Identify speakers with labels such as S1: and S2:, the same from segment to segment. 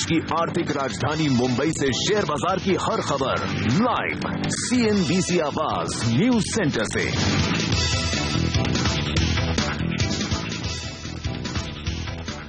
S1: देश की आर्थिक राजधानी मुंबई से शेयर बाजार की हर खबर लाइव CNBC आवाज न्यूज सेंटर से।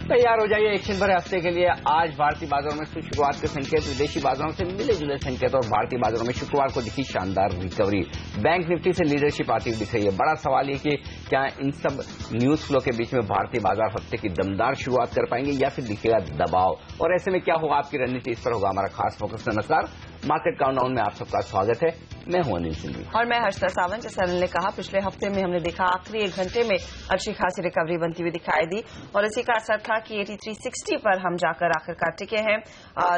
S2: तैयार हो जाइए एक्शन भरे हफ्ते के लिए। आज भारतीय बाजारों में शुरुआत के संकेत, विदेशी बाजारों से मिले जुले संकेत और भारतीय बाजारों में शुक्रवार को दिखी शानदार रिकवरी। बैंक निफ्टी से लीडरशिप आती हुई दिख रही है। बड़ा सवाल ये कि क्या इन सब न्यूज फ्लो के बीच में भारतीय बाजार हफ्ते की दमदार शुरुआत कर पाएंगे या फिर दिखेगा दबाव, और ऐसे में क्या होगा आपकी रणनीति, इस पर होगा हमारा खास फोकस। नमस्कार, मार्केट काउंटडाउन में आप सबका स्वागत है। मैं हूं अनिल सिंघवी
S3: और मैं हर्षिता सावंत। जैसे अनिल ने कहा, पिछले हफ्ते में हमने देखा आखिरी 1 घंटे में अच्छी खासी रिकवरी बनती हुई दिखाई दी और इसी का असर था कि 8360 पर हम जाकर आखिरकार टिके हैं।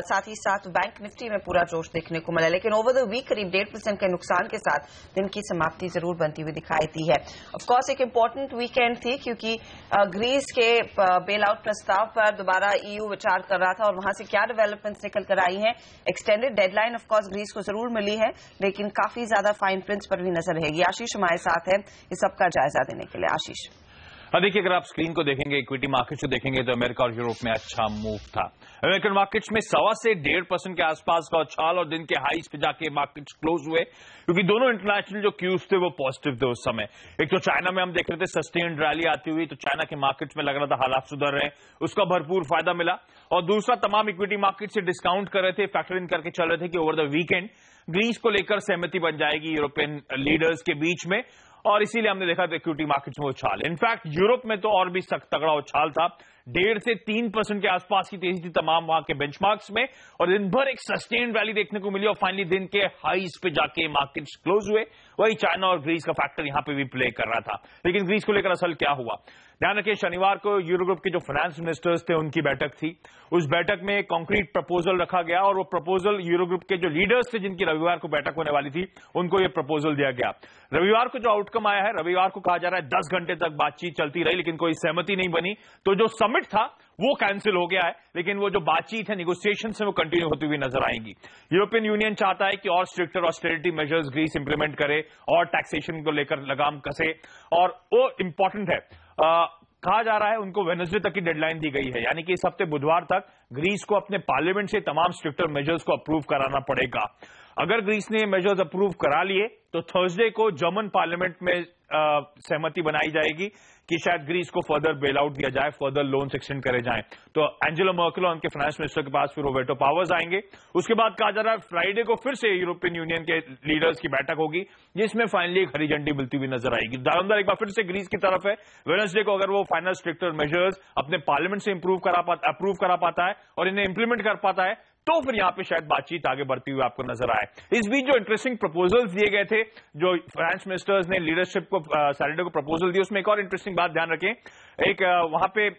S3: साथ ही साथ बैंक निफ्टी में पूरा जोश देखने को मिला, लेकिन ओवर द वीक करीब 1.5% के नुकसान के साथ दिन की समाप्ति जरूर बनती हुई दिखाई दी है। ऑफकोर्स एक इम्पोर्टेंट वीकेंड थी क्योंकि ग्रीस के बेल आउट प्रस्ताव पर दोबारा EU विचार कर रहा था और वहां से क्या डेवलपमेंट्स निकल कर आई हैं। एक्सटेंडेड डेडलाइन ऑफकोर्स ग्रीस को जरूर मिली है, लेकिन काफी ज्यादा फाइन प्रिंट्स पर भी नजर रहेगी। आशीष हमारे साथ है इस सबका जायजा देने के लिए। आशीष,
S4: देखिए, अगर आप स्क्रीन को देखेंगे, इक्विटी मार्केट को देखेंगे तो अमेरिका और यूरोप में अच्छा मूव था। अमेरिकन मार्केट्स में 1.25 से 1.5% के आसपास का उछाल और दिन के हाईज पे जाके मार्केट्स क्लोज हुए क्योंकि दोनों इंटरनेशनल जो क्यूज थे वो पॉजिटिव थे उस समय। एक तो चाइना में हम देख रहे थे सस्टेन्ड रैली आती हुई, तो चाइना के मार्केट्स में लग रहा था हालात सुधर रहे हैं, उसका भरपूर फायदा मिला। और दूसरा, तमाम इक्विटी मार्केट से डिस्काउंट कर रहे थे, फैक्टर इन करके चल रहे थे कि ओवर द वीकेंड ग्रीस को लेकर सहमति बन जाएगी यूरोपियन लीडर्स के बीच में, और इसीलिए हमने देखा इक्विटी मार्केट्स में उछाल। इनफैक्ट यूरोप में तो और भी सख्त तगड़ा उछाल था, 1.5 से 3% के आसपास की तेजी थी तमाम वहां के बेंचमार्क्स में, और दिन भर एक सस्टेन्ड रैली देखने को मिली और फाइनली दिन के हाईज पे जाके मार्केट्स क्लोज हुए। वही चाइना और ग्रीस का फैक्टर यहां पे भी प्ले कर रहा था। लेकिन ग्रीस को लेकर असल क्या हुआ, ध्यान रखिए, शनिवार को यूरोग्रुप के जो फाइनेंस मिनिस्टर्स थे उनकी बैठक थी। उस बैठक में कॉन्क्रीट प्रपोजल रखा गया और वो प्रपोजल यूरोग्रुप के जो लीडर्स थे जिनकी रविवार को बैठक होने वाली थी उनको ये प्रपोजल दिया गया। रविवार को जो आउटकम आया है, रविवार को कहा जा रहा है 10 घंटे तक बातचीत चलती रही लेकिन कोई सहमति नहीं बनी, तो जो समिट था वो कैंसिल हो गया है, लेकिन वो जो बातचीत है, निगोसिएशन से वो कंटिन्यू होती हुई नजर आएंगी। यूरोपियन यूनियन चाहता है कि और stricter austerity measures Greece implement करे और टैक्सेशन को लेकर लगाम कसे, और वो इंपॉर्टेंट है। कहा जा रहा है उनको वेडनेसडे तक की डेडलाइन दी गई है, यानी कि इस हफ्ते बुधवार तक ग्रीस को अपने पार्लियामेंट से तमाम स्ट्रिक्टर मेजर्स को अप्रूव कराना पड़ेगा। अगर ग्रीस ने मेजर्स अप्रूव करा लिए तो थर्सडे को जर्मन पार्लियामेंट में सहमति बनाई जाएगी कि शायद ग्रीस को फर्दर बेल आउट दिया जाए, फर्दर लोन्स एक्सटेंड करे जाएं। तो एंजेला मर्केल और उनके फाइनेंस मिनिस्टर के पास फिर वो वेटो पावर्स आएंगे। उसके बाद कहा जा रहा है फ्राइडे को फिर से यूरोपियन यूनियन के लीडर्स की बैठक होगी जिसमें फाइनली एक हरी झंडी मिलती हुई नजर आएगी। दारोमदार एक बार फिर से ग्रीस की तरफ है। वेडनेसडे को अगर वो फाइनल स्ट्रिक्टर मेजर्स अपने पार्लियामेंट से अप्रूव करा पाता है और इन्हें इंप्लीमेंट कर पाता है तो फिर यहां पे शायद बातचीत आगे बढ़ती हुई आपको नजर आए। इस बीच जो इंटरेस्टिंग प्रपोजल्स दिए गए थे, जो फाइनेंस मिनिस्टर्स ने लीडरशिप को सैटरडे को प्रपोजल दिए, उसमें एक और इंटरेस्टिंग बात ध्यान रखें। एक वहां पे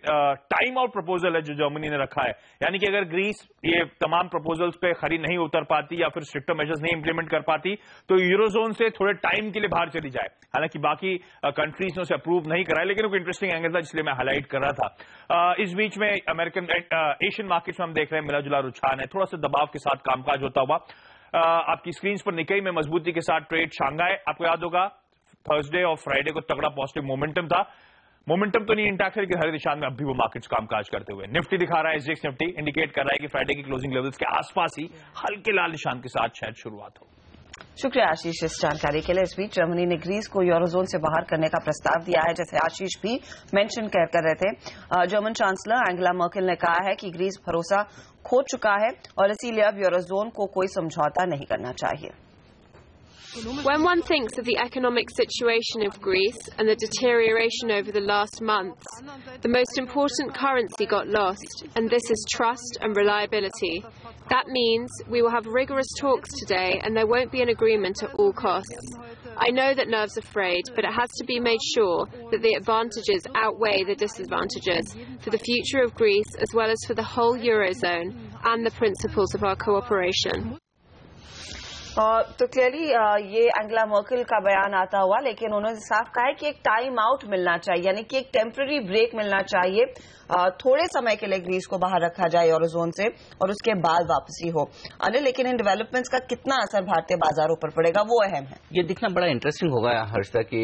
S4: टाइम आउट प्रपोजल है जो जर्मनी ने रखा है, यानी कि अगर ग्रीस ये तमाम प्रपोजल्स पे खरी नहीं उतर पाती या फिर स्ट्रिक्टर मेजर्स नहीं इंप्लीमेंट कर पाती तो यूरोजोन से थोड़े टाइम के लिए बाहर चली जाए। हालांकि बाकी कंट्रीज ने उसे अप्रूव नहीं कराया, लेकिन एक इंटरेस्टिंग एंगल था इसलिए मैं हाईलाइट कर रहा था। इस बीच में अमेरिकन एशियन मार्केट्स में हम देख रहे हैं मिला जुला रुझान है, थोड़ा सा दबाव के साथ कामकाज होता हुआ। आपकी स्क्रीन पर निकाई में मजबूती के साथ ट्रेड, शांघाई आपको याद होगा थर्सडे और फ्राइडे को तगड़ा पॉजिटिव मोमेंटम था। मोमेंटम तो नहीं इंटैक्ट है लेकिन हर दिशा में अभी वो मार्केट्स कामकाज करते हुए। निफ्टी दिखा रहा है, एसजीएक्स निफ्टी इंडिकेट कर रहा है कि फ्राइडे की क्लोजिंग लेवल्स के आसपास ही हल्के लाल निशान के साथ शायद शुरुआत हो।
S3: शुक्रिया आशीष इस जानकारी के लिए। इस बीच जर्मनी ने ग्रीस को यूरोजोन से बाहर करने का प्रस्ताव दिया है, जैसे आशीष भी मेंशन कर रहे थे। जर्मन चांसलर एंगेला मर्केल ने कहा है कि ग्रीस भरोसा खो चुका है और इसीलिए अब यूरोजोन को कोई समझौता नहीं करना चाहिए।
S5: When one thinks of the economic situation of Greece and the deterioration over the last months, the most important currency got lost, and this is trust and reliability. That means we will have rigorous talks today and there won't be an agreement at all costs. I know that nerves are frayed, but it has to be made sure that the advantages outweigh the disadvantages for the future of Greece as well as for the whole Eurozone and the principles of our cooperation.
S3: तो clearly ये Angela Merkel का बयान आता हुआ, लेकिन उन्होंने साफ कहा है कि एक टाइम आउट मिलना चाहिए, यानी कि एक टेम्पररी ब्रेक मिलना चाहिए। थोड़े समय के लिए ग्रीस को बाहर रखा जाए यूरोजोन से और उसके बाद वापसी हो। अनिल, लेकिन इन डेवलपमेंट्स का कितना असर भारतीय बाजारों पर पड़ेगा वो अहम है।
S2: ये देखना बड़ा इंटरेस्टिंग होगा हर्षिता कि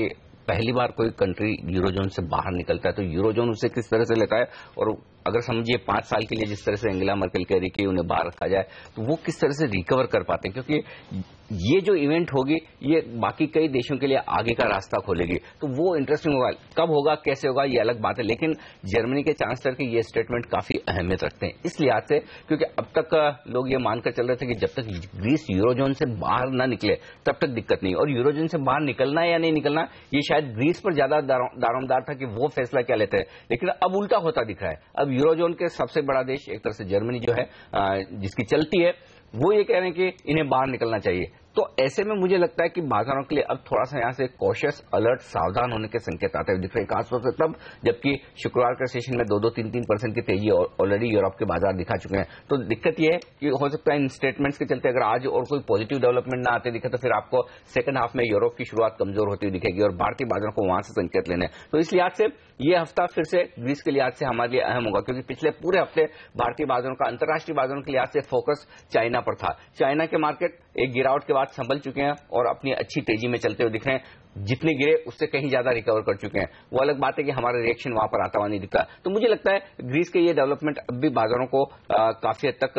S2: पहली बार कोई कंट्री यूरोजोन से बाहर निकलता है तो यूरोजोन उसे किस तरह से लेता है और अगर समझिए 5 साल के लिए जिस तरह से एंगेला मर्केल कह रही कि उन्हें बाहर रखा जाए, तो वो किस तरह से रिकवर कर पाते हैं, क्योंकि ये जो इवेंट होगी ये बाकी कई देशों के लिए आगे का रास्ता खोलेगी। तो वो इंटरेस्टिंग होगा, कब होगा कैसे होगा ये अलग बात है, लेकिन जर्मनी के चांसलर के ये स्टेटमेंट काफी अहमियत रखते हैं इस लिहाज से, क्योंकि अब तक लोग ये मानकर चल रहे थे कि जब तक ग्रीस यूरोजोन से बाहर ना निकले तब तक दिक्कत नहीं, और यूरोजोन से बाहर निकलना है या नहीं निकलना ये शायद ग्रीस पर ज्यादा दारोमदार था कि वो फैसला क्या लेते हैं। लेकिन अब उल्टा होता दिख रहा है, अब यूरोजोन के सबसे बड़ा देश एक तरह से जर्मनी जो है जिसकी चलती है, वो ये कह रहे हैं कि इन्हें बाहर निकलना चाहिए। तो ऐसे में मुझे लगता है कि बाजारों के लिए अब थोड़ा सा यहां से कॉशियस अलर्ट सावधान होने के संकेत आते हुए दिख रहे हैं, खासतौर से तब जबकि शुक्रवार के सेशन में 2-3% की तेजी ऑलरेडी यूरोप के बाजार दिखा चुके हैं। तो दिक्कत यह है कि हो सकता है इन स्टेटमेंट्स के चलते अगर आज और कोई पॉजिटिव डेवलपमेंट ना आते दिखे तो फिर आपको सेकंड हाफ में यूरोप की शुरुआत कमजोर होती हुई दिखेगी और भारतीय बाजारों को वहां से संकेत लेने। तो इस लिहाज से ये हफ्ता फिर से ग्रीस के लिहाज से हमारे लिए अहम होगा, क्योंकि पिछले पूरे हफ्ते भारतीय बाजारों का अंतर्राष्ट्रीय बाजारों के लिहाज से फोकस चाइना पर था। चाइना के मार्केट एक गिरावट के बाद संभल चुके हैं और अपनी अच्छी तेजी में चलते हुए दिख रहे हैं, जितने गिरे उससे कहीं ज्यादा रिकवर कर चुके हैं। वो अलग बात है कि हमारा रिएक्शन वहां पर आता हुआ नहीं दिखता। तो मुझे लगता है ग्रीस के ये डेवलपमेंट अब भी बाजारों को काफी हद तक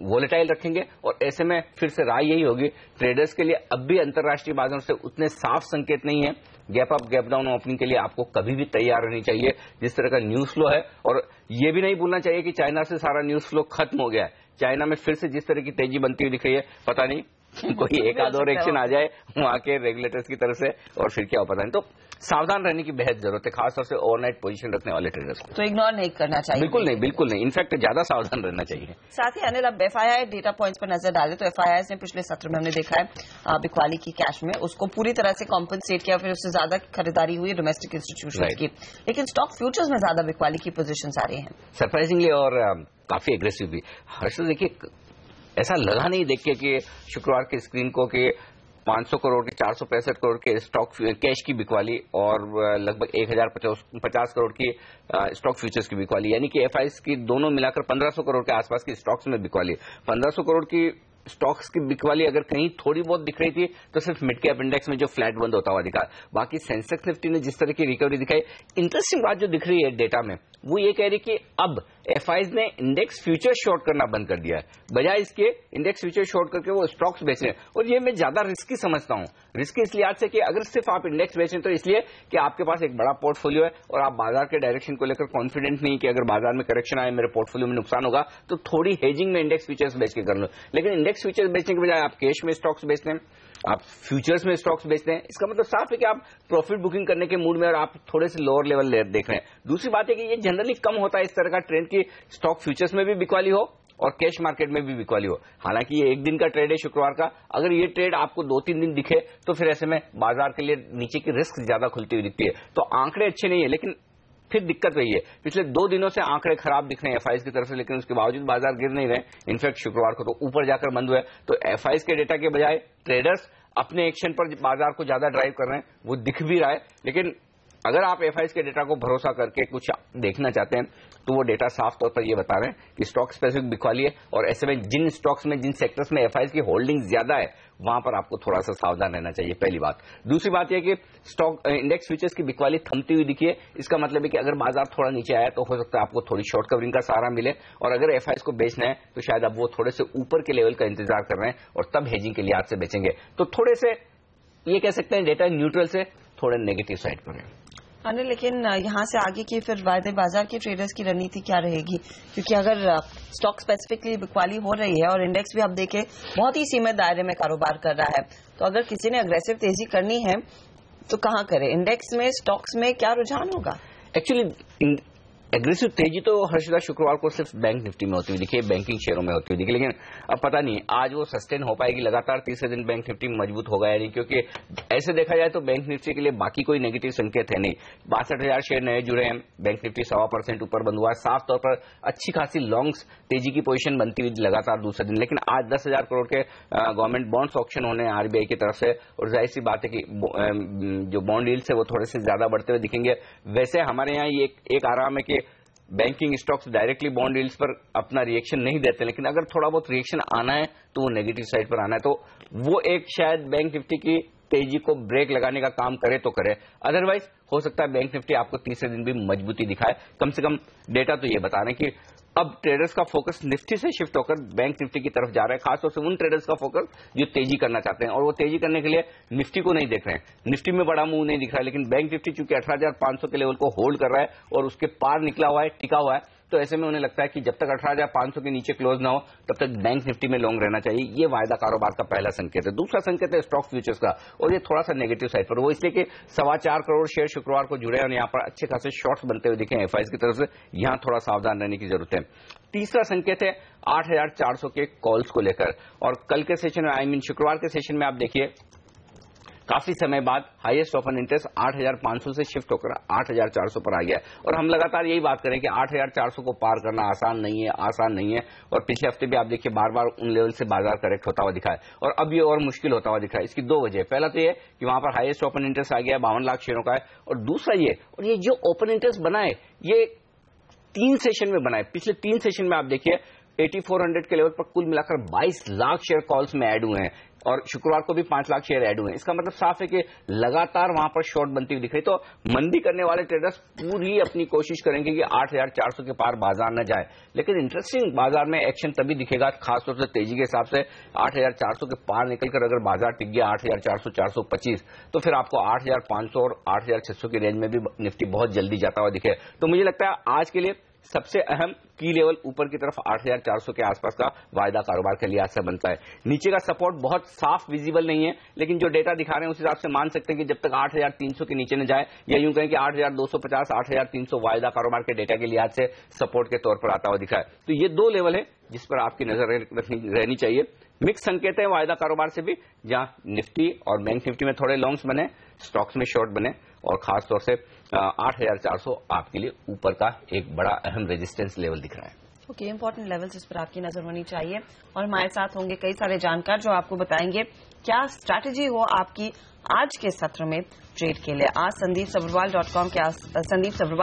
S2: वोलेटाइल रखेंगे और ऐसे में फिर से राय यही होगी, ट्रेडर्स के लिए अब भी अंतर्राष्ट्रीय बाजारों से उतने साफ संकेत नहीं है। Gap up gap down opening के लिए आपको कभी भी तैयार रहनी चाहिए जिस तरह का न्यूज फ्लो है, और ये भी नहीं भूलना चाहिए कि चाइना से सारा न्यूज फ्लो खत्म हो गया है। चाइना में फिर से जिस तरह की तेजी बनती हुई दिख रही है, पता नहीं कोई एक आध और एक्शन आ जाए वहां के रेगुलेटर्स की तरफ से और फिर क्या हो पता नहीं। तो सावधान रहने की बेहद जरूरत है, खासतौर से ओवरनाइट पोजीशन रखने वाले ट्रेडर्स को।
S3: तो इग्नोर नहीं करना चाहिए,
S2: बिल्कुल नहीं, इनफैक्ट ज्यादा सावधान रहना चाहिए।
S3: साथ ही अनिल, अब एफआईआई डेटा पॉइंट्स पर नजर डालें तो एफआईआई ने पिछले सत्र में हमने देखा है बिकवाली की कैश में उसको पूरी तरह से कॉम्पनसेट किया, फिर उससे ज्यादा खरीदारी हुई डोमेस्टिक इंस्टीट्यूशन की, लेकिन स्टॉक फ्यूचर्स में ज्यादा बिकवाली की पोजीशन आ रही है
S2: सरप्राइजिंगली और काफी एग्रेसिव भी। हर्ष देखिए, ऐसा लगा नहीं देख के कि शुक्रवार के स्क्रीन को कि 500 करोड़ के 465 करोड़ के स्टॉक कैश की बिकवाली और लगभग 1050 करोड़ की स्टॉक फ्यूचर्स की बिकवाली, यानी कि एफआईआई की दोनों मिलाकर 1500 करोड़ के आसपास की स्टॉक्स में बिकवाली। 1500 करोड़ की स्टॉक्स की बिकवाली अगर कहीं थोड़ी बहुत दिख रही थी तो सिर्फ मिड कैप इंडेक्स में जो फ्लैट बंद होता हुआ दिखा। बाकी सेंसेक्स निफ्टी ने जिस तरह की रिकवरी दिखाई, इंटरेस्टिंग बात जो दिख रही है डेटा में वो ये कह रही कि अब एफआईआई ने इंडेक्स फ्यूचर शॉर्ट करना बंद कर दिया है, बजाय इसके इंडेक्स फ्यूचर शॉर्ट करके वो स्टॉक्स बेच रहे हैं। और ये मैं ज्यादा रिस्की समझता हूं, रिस्की इस लिहाज से कि अगर सिर्फ आप इंडेक्स बेच रहे हैं तो इसलिए कि आपके पास एक बड़ा पोर्टफोलियो है और आप बाजार के डायरेक्शन को लेकर कॉन्फिडेंट नहीं कि अगर बाजार में करेक्शन आए मेरे पोर्टफोलियो में नुकसान होगा तो थोड़ी हेजिंग में इंडेक्स फ्यूचर्स बेच के कर लो। लेकिन इंडेक्स फ्यूचर्स बेचने के बजाय आप कैश में स्टॉक्स बेचते हैं, आप फ्यूचर्स में स्टॉक्स बेचते हैं, इसका मतलब साफ है कि आप प्रॉफिट बुकिंग करने के मूड में और आप थोड़े से लोअर लेवल देख रहे हैं। दूसरी बात है कि ये जनरली कम होता है इस तरह का ट्रेंड की स्टॉक फ्यूचर्स में भी बिकवाली हो और कैश मार्केट में भी बिकवाली हो। हालांकि ये एक दिन का ट्रेड है शुक्रवार का, अगर ये ट्रेड आपको 2-3 दिन दिखे तो फिर ऐसे में बाजार के लिए नीचे की रिस्क ज्यादा खुलती हुई दिखती है। तो आंकड़े अच्छे नहीं है, लेकिन फिर दिक्कत वही है, पिछले 2 दिनों से आंकड़े खराब दिख रहे हैं एफआईआई की तरफ से, लेकिन उसके बावजूद बाजार गिर नहीं रहे। इनफैक्ट शुक्रवार को तो ऊपर जाकर बंद हुए। तो एफआईआई के डेटा के बजाय ट्रेडर्स अपने एक्शन पर बाजार को ज्यादा ड्राइव कर रहे हैं, वो दिख भी रहा है। लेकिन अगर आप एफआईआई के डेटा को भरोसा करके कुछ देखना चाहते हैं तो वो डेटा साफ तौर पर ये बता रहे हैं कि स्टॉक स्पेसिफिक बिकवाली है और ऐसे में जिन स्टॉक्स में जिन सेक्टर्स में एफआईआई की होल्डिंग ज्यादा है वहां पर आपको थोड़ा सा सावधान रहना चाहिए, पहली बात। दूसरी बात यह कि स्टॉक इंडेक्स फ्यूचर्स की बिकवाली थमती हुई दिखी है, इसका मतलब है कि अगर बाजार थोड़ा नीचे आया तो हो सकता है आपको थोड़ी शॉर्ट कवरिंग का सहारा मिले, और अगर एफआईआई को बेचना है तो शायद अब वो थोड़े से ऊपर के लेवल का इंतजार कर रहे हैं और तब हेजिंग के लिहाज से बेचेंगे। तो थोड़े से ये कह सकते हैं डेटा न्यूट्रल से थोड़े नेगेटिव साइड पर है।
S3: अनिल, लेकिन यहाँ से आगे की फिर वायदे बाजार के ट्रेडर्स की रणनीति क्या रहेगी? क्योंकि अगर स्टॉक स्पेसिफिकली बिकवाली हो रही है और इंडेक्स भी आप देखें बहुत ही सीमित दायरे में कारोबार कर रहा है, तो अगर किसी ने अग्रेसिव तेजी करनी है तो कहाँ करे? इंडेक्स में, स्टॉक्स में क्या रुझान होगा?
S2: एक्चुअली एग्रेसिव तेजी तो हर्षदा शुक्रवार को सिर्फ बैंक निफ्टी में होती हुई दिखी, बैंकिंग शेयरों में होती हुई दिखी, लेकिन अब पता नहीं आज वो सस्टेन हो पाएगी। लगातार तीसरे दिन बैंक निफ्टी मजबूत होगा या नहीं, क्योंकि ऐसे देखा जाए तो बैंक निफ्टी के लिए बाकी कोई नेगेटिव संकेत है नहीं। 62,000 शेयर नए जुड़े हैं, बैंक निफ्टी 1.25% ऊपर बंद हुआ है, साफ तौर पर अच्छी खासी लॉन्ग्स तेजी की पोजीशन बनती हुई लगातार दूसरे दिन। लेकिन आज 10,000 करोड़ के गवर्नमेंट बॉन्ड्स ऑक्शन होने हैं आरबीआई की तरफ से, और जाहिर सी बात है कि जो बॉन्ड यील्ड्स है वो थोड़े से ज्यादा बढ़ते हुए दिखेंगे। वैसे हमारे यहाँ ये एक आराम है कि banking stocks directly bond yields पर अपना रिएक्शन नहीं देते, लेकिन अगर थोड़ा बहुत रिएक्शन आना है तो वो नेगेटिव साइड पर आना है। तो वो एक शायद बैंक निफ्टी की तेजी को ब्रेक लगाने का काम करे तो करे, अदरवाइज हो सकता है बैंक निफ्टी आपको तीसरे दिन भी मजबूती दिखाए। कम से कम डेटा तो ये बता रहे हैं कि अब ट्रेडर्स का फोकस निफ्टी से शिफ्ट होकर बैंक निफ्टी की तरफ जा रहा है, खासतौर से उन ट्रेडर्स का फोकस जो तेजी करना चाहते हैं, और वो तेजी करने के लिए निफ्टी को नहीं देख रहे हैं। निफ्टी में बड़ा मूव नहीं दिख रहा है, लेकिन बैंक निफ्टी चूंकि 18,500 के लेवल को होल्ड कर रहा है और उसके पार निकला हुआ है, टिका हुआ है, तो ऐसे में उन्हें लगता है कि जब तक 18,500 के नीचे क्लोज ना हो तब तक बैंक निफ्टी में लॉन्ग रहना चाहिए। ये वायदा कारोबार का पहला संकेत है। दूसरा संकेत है स्टॉक फ्यूचर्स का, और ये थोड़ा सा नेगेटिव साइड पर, वो इसलिए कि 4.25 करोड़ शेयर शुक्रवार को जुड़े और यहाँ पर अच्छे खासे शॉर्ट्स बनते हुए दिखे एफआईज की तरफ से, यहां थोड़ा सावधान रहने की जरूरत है। तीसरा संकेत है 8,400 के कॉल्स को लेकर, और कल के सेशन में शुक्रवार के सेशन में आप देखिए काफी समय बाद हाईएस्ट ओपन इंटरेस्ट 8,500 से शिफ्ट होकर 8,400 पर आ गया, और हम लगातार यही बात करें कि 8,400 को पार करना आसान नहीं है, और पिछले हफ्ते भी आप देखिए बार बार उन लेवल से बाजार करेक्ट होता हुआ दिखा है, और अब ये और मुश्किल होता हुआ दिखा है। इसकी दो वजह, पहला तो ये कि वहां पर हाईएस्ट ओपन इंटरेस्ट आ गया 52 लाख शेयरों का है, और दूसरा ये जो ओपन इंटरेस्ट बना है ये 3 सेशन में बना है। पिछले 3 सेशन में आप देखिए 8400 के लेवल पर कुल मिलाकर 22 लाख शेयर कॉल्स में ऐड हुए हैं, और शुक्रवार को भी 5 लाख शेयर ऐड हुए हैं। इसका मतलब साफ है कि लगातार वहां पर शॉर्ट बनती हुई दिख रही। तो मंदी करने वाले ट्रेडर्स पूरी अपनी कोशिश करेंगे कि 8,400 के पार बाजार न जाए, लेकिन इंटरेस्टिंग बाजार में एक्शन तभी दिखेगा खासतौर से तेजी के हिसाब से 8,400 के पार निकलकर अगर बाजार टिक गया 8,400 425, तो फिर आपको 8,500 और 8,600 की रेंज में भी निफ्टी बहुत जल्दी जाता हुआ दिखे। तो मुझे लगता है आज के लिए सबसे अहम की लेवल ऊपर की तरफ 8,400 के आसपास का वायदा कारोबार के लिहाज से बनता है। नीचे का सपोर्ट बहुत साफ विजिबल नहीं है, लेकिन जो डेटा दिखा रहे हैं उस हिसाब से मान सकते हैं कि जब तक 8,300 के नीचे न जाए, या यूं कहें कि 8,250 8,300 वायदा कारोबार के डेटा के लिहाज से सपोर्ट के तौर पर आता हुआ दिखा है। तो ये दो लेवल है जिस पर आपकी नजर रहनी चाहिए। मिक्स संकेत है वायदा कारोबार से भी, जहां निफ्टी और बैंक निफ्टी में थोड़े लॉन्ग्स बने, स्टॉक्स में शॉर्ट बने, और खासतौर से 8,400 आपके लिए ऊपर का एक बड़ा अहम रेजिस्टेंस लेवल दिख रहा है।
S3: ओके, इंपॉर्टेंट लेवल्स इस पर आपकी नजर होनी चाहिए, और हमारे साथ होंगे कई सारे जानकार जो आपको बताएंगे क्या स्ट्रैटेजी हो आपकी आज के सत्र में ट्रेड के लिए। आज संदीप सब्रवाल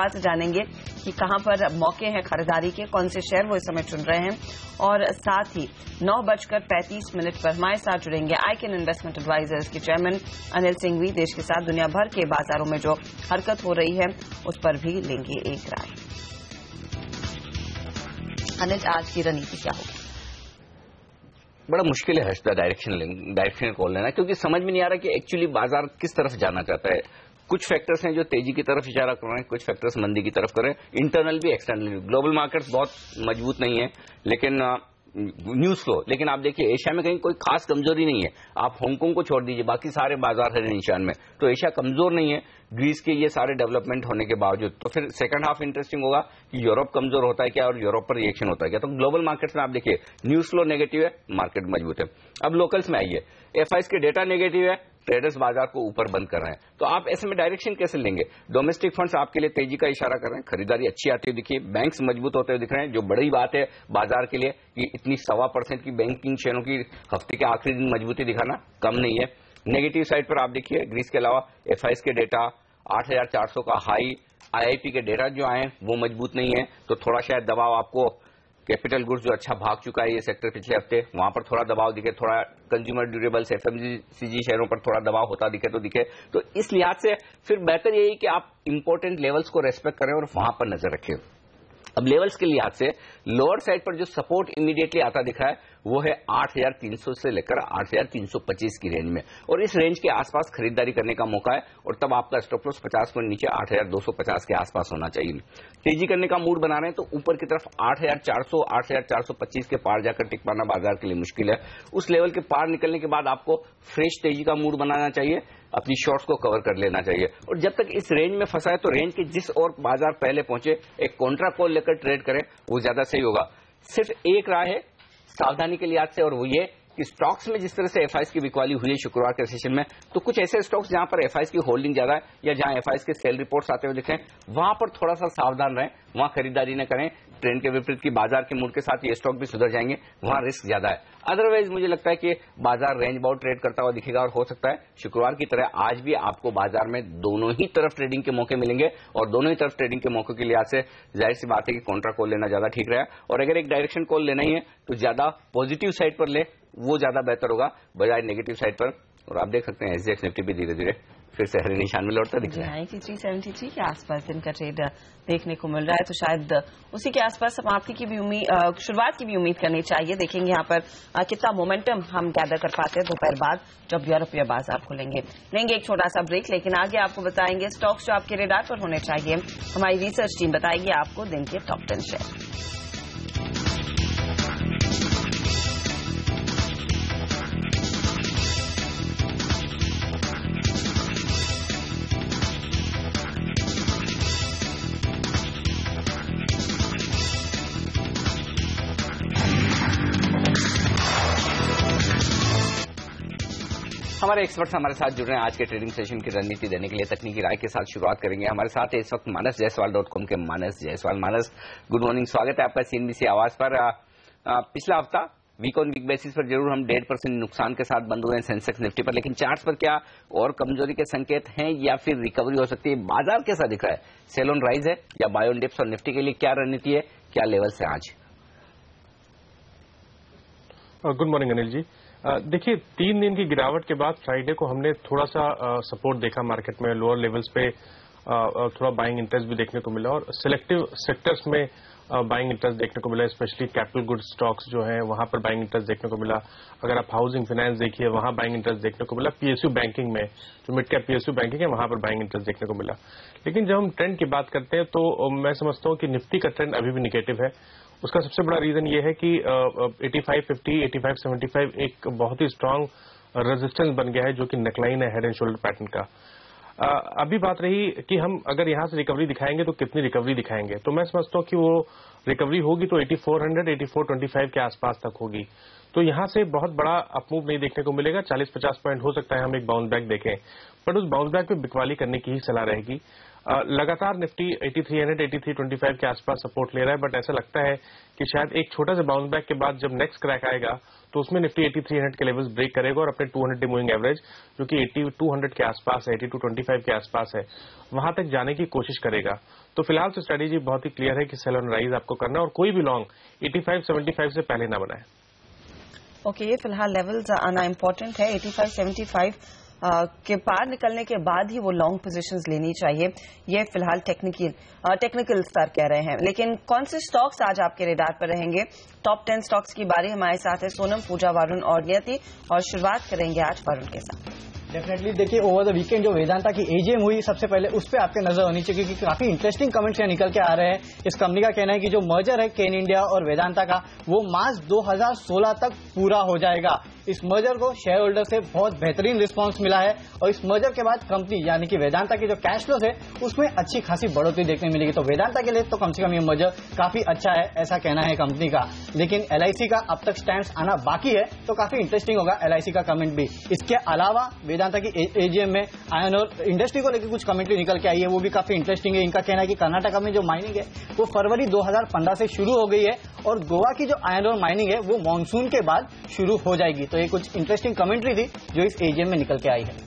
S3: से जानेंगे कि कहां पर मौके हैं खरीदारी के, कौन से शेयर वो इस समय चुन रहे हैं, और साथ ही 9:35 पर हमारे साथ जुड़ेंगे आईकन इन्वेस्टमेंट एडवाइजर्स के चेयरमैन अनिल सिंघवी। देश के साथ दुनिया भर के बाजारों में जो हरकत हो रही है उस पर भी लेंगे एक राय। अनिल, आज की रणनीति क्या होगी?
S2: बड़ा मुश्किल है हर्षदा डायरेक्शन कॉल लेना, क्योंकि समझ में नहीं आ रहा कि एक्चुअली बाजार किस तरफ जाना चाहता है। कुछ फैक्टर्स हैं जो तेजी की तरफ इशारा कर रहे हैं, कुछ फैक्टर्स मंदी की तरफ कर रहे हैं, इंटरनल भी एक्सटर्नल भी। ग्लोबल मार्केट्स बहुत मजबूत नहीं है, लेकिन न्यूज फ्लो, लेकिन आप देखिए एशिया में कहीं कोई खास कमजोरी नहीं है। आप हांगकांग को छोड़ दीजिए, बाकी सारे बाजार है निशान में, तो एशिया कमजोर नहीं है ग्रीस के ये सारे डेवलपमेंट होने के बावजूद। तो फिर सेकंड हाफ इंटरेस्टिंग होगा कि यूरोप कमजोर होता है क्या और यूरोप पर रिएक्शन होता है क्या। तो ग्लोबल मार्केट्स में आप देखिए न्यूज फ्लो नेगेटिव है, मार्केट मजबूत है। अब लोकल्स में आइए, एफआईज के डेटा नेगेटिव है, ट्रेडर्स बाजार को ऊपर बंद कर रहे हैं, तो आप ऐसे में डायरेक्शन कैसे लेंगे। डोमेस्टिक फंड्स आपके लिए तेजी का इशारा कर रहे हैं, खरीदारी अच्छी आती हुई दिखी, बैंक्स मजबूत होते हुए दिख रहे हैं, जो बड़ी बात है बाजार के लिए कि इतनी 1.25% की बैंकिंग शेयरों की हफ्ते के आखिरी दिन मजबूती दिखाना कम नहीं है। नेगेटिव साइड पर आप देखिए ग्रीस के अलावा एफआईज के डेटा, 8,400 का हाई, आईआईपी के डेटा जो आए वो मजबूत नहीं है, तो थोड़ा शायद दबाव आपको कैपिटल गुड्स जो अच्छा भाग चुका है ये सेक्टर पिछले हफ्ते, वहां पर थोड़ा दबाव दिखे, थोड़ा कंज्यूमर ड्यूरेबल्स एफएमसीजी शेयरों पर थोड़ा दबाव होता दिखे तो दिखे। तो इस लिहाज से फिर बेहतर यही कि आप इंपॉर्टेंट लेवल्स को रेस्पेक्ट करें और वहां पर नजर रखें। अब लेवल्स के लिहाज से लोअर साइड पर जो सपोर्ट इमीडिएटली आता दिखा है वो है 8,300 से लेकर 8,325 की रेंज में, और इस रेंज के आसपास खरीदारी करने का मौका है, और तब आपका स्टॉप लॉस 50 पॉइंट नीचे 8,250 के आसपास होना चाहिए। तेजी करने का मूड बना रहे हैं तो ऊपर की तरफ 8,400 8,425 के पार जाकर टिक पाना बाजार के लिए मुश्किल है। उस लेवल के पार निकलने के बाद आपको फ्रेश तेजी का मूड बनाना चाहिए, अपनी शॉर्ट्स को कवर कर लेना चाहिए, और जब तक इस रेंज में फंसा है तो रेंज के जिस और बाजार पहले पहुंचे एक कॉन्ट्रा कॉल लेकर ट्रेड करें, वो ज्यादा सही होगा। सिर्फ एक राय है सावधानी के लिहाज से, और वो ये कि स्टॉक्स में जिस तरह से एफआईज की बिकवाली हुई है शुक्रवार के सेशन में, तो कुछ ऐसे स्टॉक्स जहां पर एफआईज की होल्डिंग ज्यादा है या जहां एफआईज के सेल रिपोर्ट्स आते हुए दिखें, वहां पर थोड़ा सा सावधान रहें, वहां खरीदारी न करें। ट्रेंड के विपरीत की बाजार के मूड के साथ ये स्टॉक भी सुधर जाएंगे, वहां रिस्क ज्यादा है। अदरवाइज मुझे लगता है कि बाजार रेंज बाउंड ट्रेड करता हुआ दिखेगा, और हो सकता है शुक्रवार की तरह आज भी आपको बाजार में दोनों ही तरफ ट्रेडिंग के मौके मिलेंगे, और दोनों ही तरफ ट्रेडिंग के मौके के लिहाज से जाहिर सी बात है कि कॉन्ट्रा कॉल लेना ज्यादा ठीक रहेगा, और अगर एक डायरेक्शन कॉल लेना ही है तो ज्यादा पॉजिटिव साइड पर ले, वो ज्यादा बेहतर होगा बजाय नेगेटिव साइड पर और आप देख सकते हैं SGX निफ्टी भी धीरे धीरे फिर से हरे निशान में लौटता दिख रहा है।
S3: 9373 के आसपास दिन का ट्रेड देखने को मिल रहा है, तो शायद उसी के आसपास समाप्ति की भी उम्मीद, शुरुआत की भी उम्मीद करनी चाहिए। देखेंगे यहाँ पर कितना मोमेंटम हम गैदर कर पाते हैं दोपहर बाद जब यूरोपीय बाजार खुलेंगे। लेंगे एक छोटा सा ब्रेक, लेकिन आगे आपको बताएंगे स्टॉक्स जो आपके रेडार पर होने चाहिए। हमारी रिसर्च टीम बताएगी आपको दिन के टॉप 10 शेयर।
S2: हमारे एक्सपर्ट्स हमारे साथ जुड़ रहे हैं आज के ट्रेडिंग सेशन की रणनीति देने के लिए। तकनीकी राय के साथ शुरुआत करेंगे। हमारे साथ इस वक्त मानस जायसवाल.com के मानस जायसवाल। मानस, गुड मॉर्निंग, स्वागत है आपका CNBC आवाज पर। पिछला हफ्ता वीक ऑन वीक बेसिस पर जरूर हम 1.5% नुकसान के साथ बंद हुए हैं सेंसेक्स निफ्टी पर, लेकिन चार्ट्स पर क्या और कमजोरी के संकेत हैं या फिर रिकवरी हो सकती है? बाजार कैसा दिख रहा है? सेल ऑन राइज है या बाय ऑन डिप्स? और निफ्टी के लिए क्या रणनीति है, क्या लेवल से आज?
S6: Good morning Anil ji. देखिए, 3 दिन की गिरावट के बाद फ्राइडे को हमने थोड़ा सा सपोर्ट देखा मार्केट में। लोअर लेवल्स पे थोड़ा बाइंग इंटरेस्ट भी देखने को मिला और सिलेक्टिव सेक्टर्स में बाइंग इंटरेस्ट देखने को मिला, स्पेशली कैपिटल गुड्स स्टॉक्स जो हैं वहां पर बाइंग इंटरेस्ट देखने को मिला। अगर आप हाउसिंग फाइनेंस देखिए वहां बाइंग इंटरेस्ट देखने को मिला। PSU बैंकिंग में, जो मिड कैप PSU बैंकिंग है, वहां पर बाइंग इंटरेस्ट देखने को मिला। लेकिन जब हम ट्रेंड की बात करते हैं तो मैं समझता हूं कि निफ्टी का ट्रेंड अभी भी निगेटिव है। उसका सबसे बड़ा रीजन ये है कि 8550, 8575 एक बहुत ही स्ट्रांग रेजिस्टेंस बन गया है, जो कि नेकलाइन है हेड एंड शोल्डर पैटर्न का। अभी बात रही कि हम अगर यहां से रिकवरी दिखाएंगे तो कितनी रिकवरी दिखाएंगे, तो मैं समझता हूं कि वो रिकवरी होगी तो 8400, 8425 के आसपास तक होगी। तो यहां से बहुत बड़ा अपमूव नहीं देखने को मिलेगा। 40-50 पॉइंट हो सकता है हम एक बाउंस बैक देखें, बट उस बाउंस बैक पे बिकवाली करने की ही सलाह रहेगी। लगातार निफ्टी 8300, 8325 के आसपास सपोर्ट ले रहा है, बट ऐसा लगता है कि शायद एक छोटा सा बाउंस बैक के बाद जब नेक्स्ट क्रैक आएगा तो उसमें निफ्टी 8300 के लेवल्स ब्रेक करेगा और अपने 200 डे मूविंग एवरेज, जो कि 8200 के आसपास है, 8225 के आसपास है, वहां तक जाने की कोशिश करेगा। तो फिलहाल तो स्ट्रेटेजी बहुत ही क्लियर है कि सेल ऑन राइज आपको करना है और कोई भी लॉन्ग 8575 से पहले ना बनाए।
S3: ओके, ये फिलहाल लेवल्स आना इंपॉर्टेंट है। 8575 के पार निकलने के बाद ही वो लॉन्ग पोजीशंस लेनी चाहिए, ये फिलहाल टेक्निकल स्तर कह रहे हैं। लेकिन कौन से स्टॉक्स आज आपके रेडार पर रहेंगे? टॉप 10 स्टॉक्स की बारी हमारे साथ है सोनम, पूजा, वरुण और नियति, और शुरुआत करेंगे आज वरुण के साथ।
S7: डेफिनेटली देखिए, ओवर द वीकेंड जो वेदांता की AGM हुई, सबसे पहले उस पर आपके नजर होनी चाहिए, क्योंकि काफी इंटरेस्टिंग कमेंट्स यहाँ निकल के आ रहे हैं। इस कंपनी का कहना है कि जो मर्जर है केन इंडिया और वेदांता का, वो मार्च 2016 तक पूरा हो जाएगा। इस मर्जर को शेयर होल्डर से बहुत बेहतरीन रिस्पांस मिला है और इस मर्जर के बाद कंपनी यानी कि वेदांता की जो कैश फ्लोस है उसमें अच्छी खासी बढ़ोतरी देखने मिलेगी। तो वेदांता के लिए तो कम से कम ये मर्जर काफी अच्छा है, ऐसा कहना है कंपनी का। लेकिन LIC का अब तक स्टैंड आना बाकी है, तो काफी इंटरेस्टिंग होगा LIC का कमेंट भी। इसके अलावा वेदांता की AGM में आयरन और इंडस्ट्री को लेकर कुछ कमेंट्री निकल के आई है, वो भी काफी इंटरेस्टिंग है। इनका कहना है कि कर्नाटका में जो माइनिंग है वो फरवरी 2015 से शुरू हो गई है और गोवा की जो आयरन और माइनिंग है वो मानसून के बाद शुरू हो जाएगी। तो ये कुछ इंटरेस्टिंग कमेंट्री थी जो इस AGM में निकल के आई है।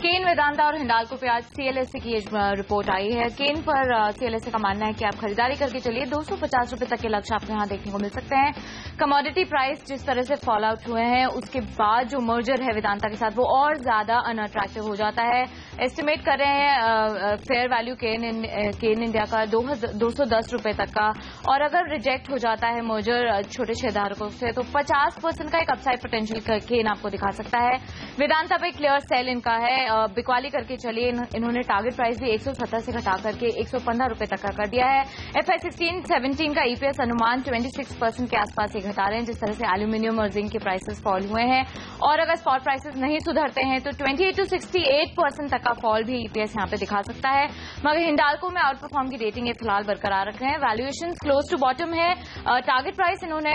S8: केन, वेदांता और हिंडाल्को पे आज CLSA की रिपोर्ट आई है। केन पर CLSA का मानना है कि आप खरीदारी करके चलिए, 250 रुपए तक के लक्ष्य आपको यहां देखने को मिल सकते हैं। कमोडिटी प्राइस जिस तरह से फॉल आउट हुए हैं, उसके बाद जो मर्जर है वेदांता के साथ वो और ज्यादा अनअट्रैक्टिव हो जाता है। एस्टिमेट कर रहे हैं फेयर वैल्यू केन इंडिया का 210 रुपए तक का, और अगर रिजेक्ट हो जाता है मर्जर छोटे शेयरधारकों से तो 50% का एक अपसाइड पोटेंशियल केन आपको दिखा सकता है। वेदांता पे क्लियर सेल इनका है, बिकवाली करके चलिए। इन्होंने टारगेट प्राइस भी 170 से घटा करके 115 रुपए तक का कर दिया है। FY 16-17 का EPS अनुमान 26% के आसपास ही घटा रहे हैं, जिस तरह से एल्यूमिनियम और जिंक के प्राइसेस फॉल हुए हैं। और अगर स्पॉट प्राइसेस नहीं सुधरते हैं तो 28 से 68% तक का फॉल भी EPS यहां पे दिखा सकता है। मगर हिंडाल्को में आउट परफॉर्म की रेटिंग ये फिलहाल बरकरार रख रहे हैं। वैल्यूएशन क्लोज टू बॉटम है। टारगेट प्राइस इन्होंने